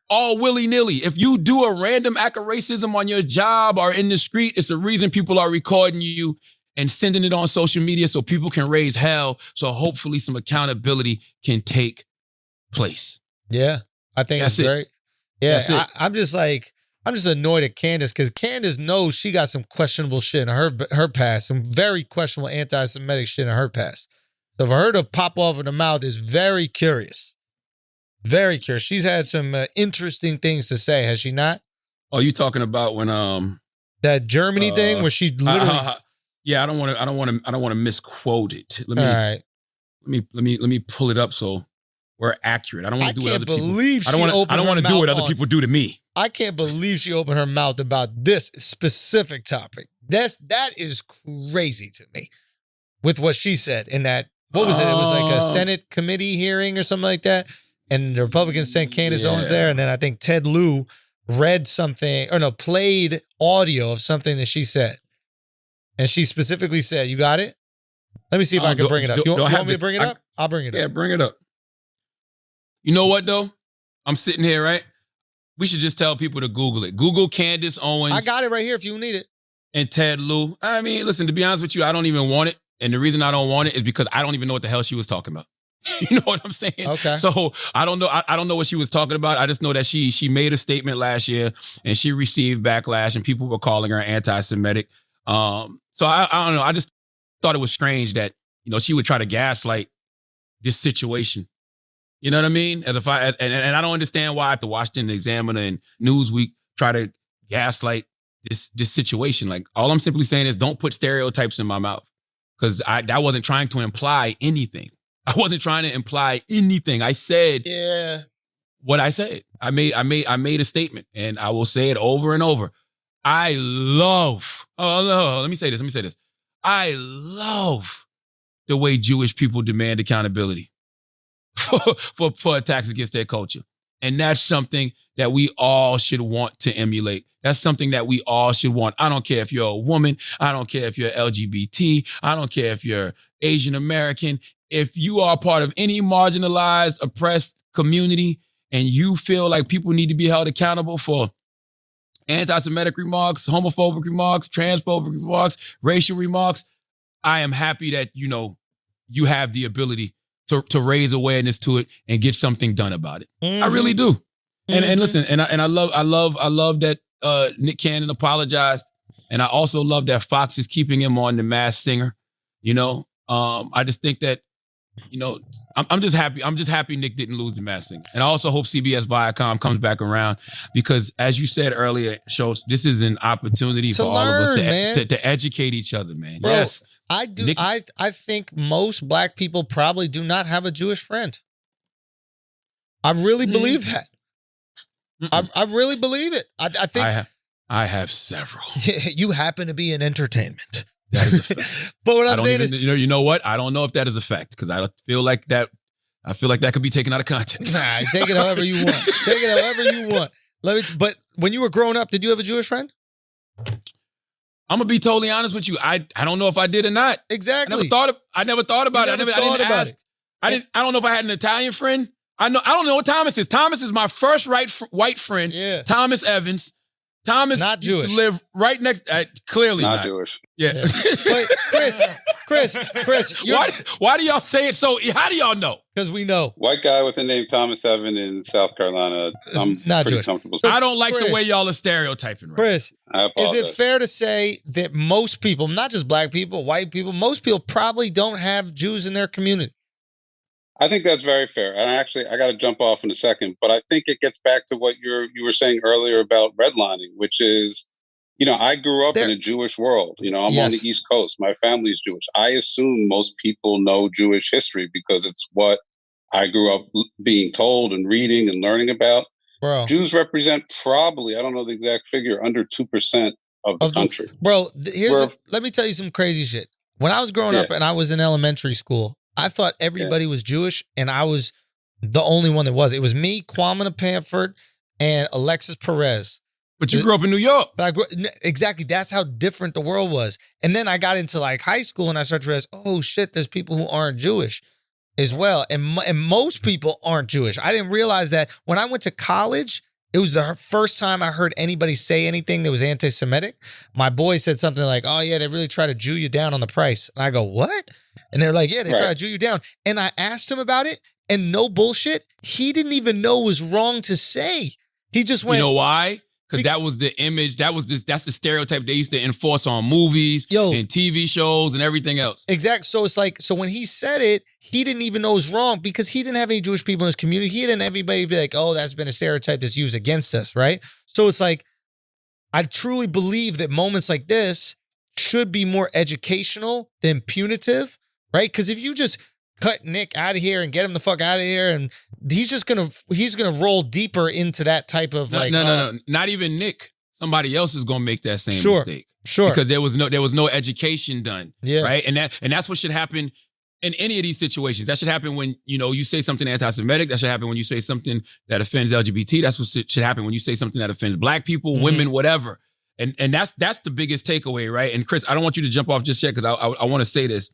all willy-nilly. If you do a random act of racism on your job or in the street, it's the reason people are recording you and sending it on social media so people can raise hell, so hopefully some accountability can take place. Yeah, I think that's great. Yeah, I'm just annoyed at Candace because Candace knows she got some questionable shit in her past, some very questionable anti-Semitic shit in her past. So for her to pop off in the mouth is very curious. Very curious. She's had some interesting things to say, has she not? Oh, you talking about when that Germany thing where she literally yeah, I don't want to misquote it. Let me pull it up so were accurate. I don't want to do what other people. I don't want to do what other people do to me. I can't believe she opened her mouth about this specific topic. That is crazy to me. With what she said in that, what was it? It was like a Senate committee hearing or something like that. And the Republicans sent Candace Owens there. And then I think Ted Lieu read something, played audio of something that she said. And she specifically said, you got it? Let me see if I can bring it up. You want me to bring it up? I'll bring it up. Yeah, bring it up. You know what, though? I'm sitting here, right? We should just tell people to Google it. Google Candace Owens. I got it right here if you need it. And Ted Lieu. I mean, listen, to be honest with you, I don't even want it. And the reason I don't want it is because I don't even know what the hell she was talking about. You know what I'm saying? Okay. So I don't know. I don't know what she was talking about. I just know that she made a statement last year and she received backlash and people were calling her anti-Semitic. So I don't know. I just thought it was strange that, she would try to gaslight this situation. You know what I mean? And I don't understand why the Washington Examiner and Newsweek try to gaslight this situation. Like, all I'm simply saying is don't put stereotypes in my mouth, because I wasn't trying to imply anything. I wasn't trying to imply anything. I said what I said. I made a statement, and I will say it over and over. I love. Oh no! Let me say this. I love the way Jewish people demand accountability for attacks against their culture. And that's something that we all should want to emulate. That's something that we all should want. I don't care if you're a woman. I don't care if you're LGBT. I don't care if you're Asian American. If you are part of any marginalized, oppressed community and you feel like people need to be held accountable for anti-Semitic remarks, homophobic remarks, transphobic remarks, racial remarks, I am happy that, you have the ability to raise awareness to it and get something done about it. Mm-hmm. I really do. Mm-hmm. And listen, and I love that Nick Cannon apologized. And I also love that Fox is keeping him on The Masked Singer. I just think that, I'm just happy. I'm just happy Nick didn't lose The Masked Singer. And I also hope CBS Viacom comes back around, because as you said earlier, Schulz, this is an opportunity for all of us to educate each other, man. Bro, yes. I do. Nick, I think most black people probably do not have a Jewish friend. I really believe that. I really believe it. I think I have several. You happen to be in entertainment. That is a fact. But what I'm saying is, you know what? I don't know if that is a fact, because I feel like that could be taken out of context. Nah, take it however you want. Take it however you want. But when you were growing up, did you have a Jewish friend? I'm gonna be totally honest with you. I don't know if I did or not. Exactly. I never thought about it. I didn't ask. I don't know if I had an Italian friend. I don't know what Thomas is. Thomas is my first white friend. Yeah. Thomas Evans. Thomas not used Jewish. to live right next. Clearly not Jewish. Yeah. But Chris, why do y'all say it so? How do y'all know? Because we know. White guy with the name Thomas Evans in South Carolina. I'm not pretty Jewish. comfortable. I don't like the way y'all are stereotyping. Right? Chris, I apologize. is it fair to say that most people, not just black people, white people, most people probably don't have Jews in their community? I think that's very fair. And I got to jump off in a second, but I think it gets back to what you were saying earlier about redlining, which is, I grew up in a Jewish world. I'm on the East Coast. My family's Jewish. I assume most people know Jewish history because it's what I grew up being told and reading and learning about. Bro. Jews represent probably, I don't know the exact figure, under 2% of the country. Let me tell you some crazy shit. When I was growing up and I was in elementary school, I thought everybody was Jewish, and I was the only one that was. It was me, Kwame Pamford, and Alexis Perez. But you grew up in New York. But exactly. That's how different the world was. And then I got into like high school, and I started to realize, oh shit, there's people who aren't Jewish as well, and most people aren't Jewish. I didn't realize that when I went to college. It was the first time I heard anybody say anything that was anti-Semitic. My boy said something like, oh, yeah, they really try to Jew you down on the price. And I go, what? And they're like, yeah, they try to Jew you down. And I asked him about it, and no bullshit, he didn't even know it was wrong to say. He just went. You know why? Because that was the image, that's the stereotype they used to enforce on movies and TV shows and everything else. Exactly. So it's like, so when he said it, he didn't even know it was wrong because he didn't have any Jewish people in his community. He didn't have anybody be like, oh, that's been a stereotype that's used against us, right? So it's like, I truly believe that moments like this should be more educational than punitive, right? Because if you just cut Nick out of here and get him the fuck out of here, and he's gonna roll deeper into that type of no, not even Nick. Somebody else is gonna make that same mistake. Sure, because there was no education done. Yeah, right, and that's what should happen in any of these situations. That should happen when you say something anti-Semitic. That should happen when you say something that offends LGBT. That's what should happen when you say something that offends Black people, women, whatever. And that's the biggest takeaway, right? And Chris, I don't want you to jump off just yet because I want to say this.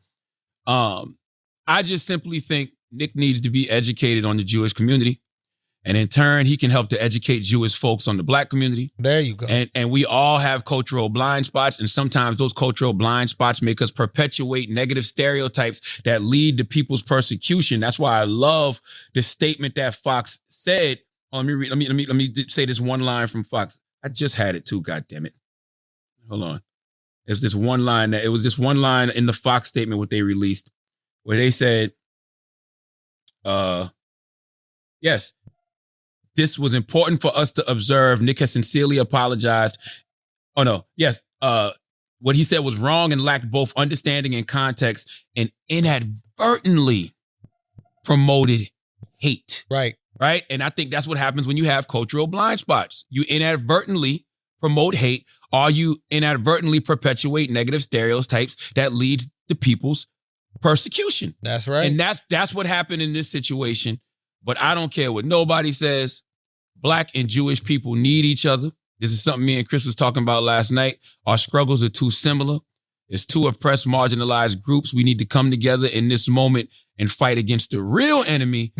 I just simply think Nick needs to be educated on the Jewish community. And in turn, he can help to educate Jewish folks on the Black community. There you go. And we all have cultural blind spots. And sometimes those cultural blind spots make us perpetuate negative stereotypes that lead to people's persecution. That's why I love the statement that Fox said. Oh, let me say this one line from Fox. I just had it too, God damn it. Hold on. It was this one line in the Fox statement what they released where they said, yes, this was important for us to observe. Nick has sincerely apologized. Oh, no. Yes. What he said was wrong and lacked both understanding and context and inadvertently promoted hate. Right. Right. And I think that's what happens when you have cultural blind spots. You inadvertently promote hate, or you inadvertently perpetuate negative stereotypes that leads to people's persecution. That's right. And that's what happened in this situation. But I don't care what nobody says. Black and Jewish people need each other. This is something me and Chris was talking about last night. Our struggles are too similar. It's two oppressed, marginalized groups. We need to come together in this moment and fight against the real enemy,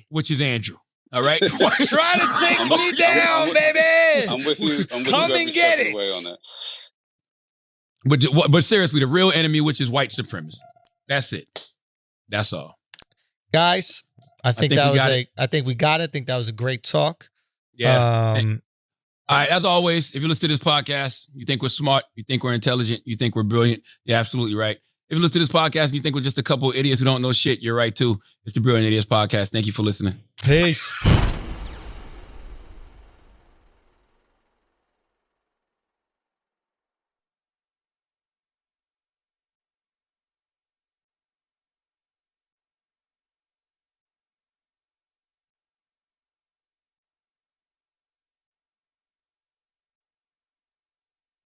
which is Andrew. All right? Try to take me down, baby. I'm with you. Come and get it. On that. But seriously, the real enemy, which is white supremacy. That's it. That's all. Guys, I think we got it. I think that was a great talk. Yeah. All right. As always, if you listen to this podcast, you think we're smart, you think we're intelligent, you think we're brilliant. You're absolutely right. If you listen to this podcast and you think we're just a couple of idiots who don't know shit, you're right too. It's the Brilliant Idiots Podcast. Thank you for listening. Peace.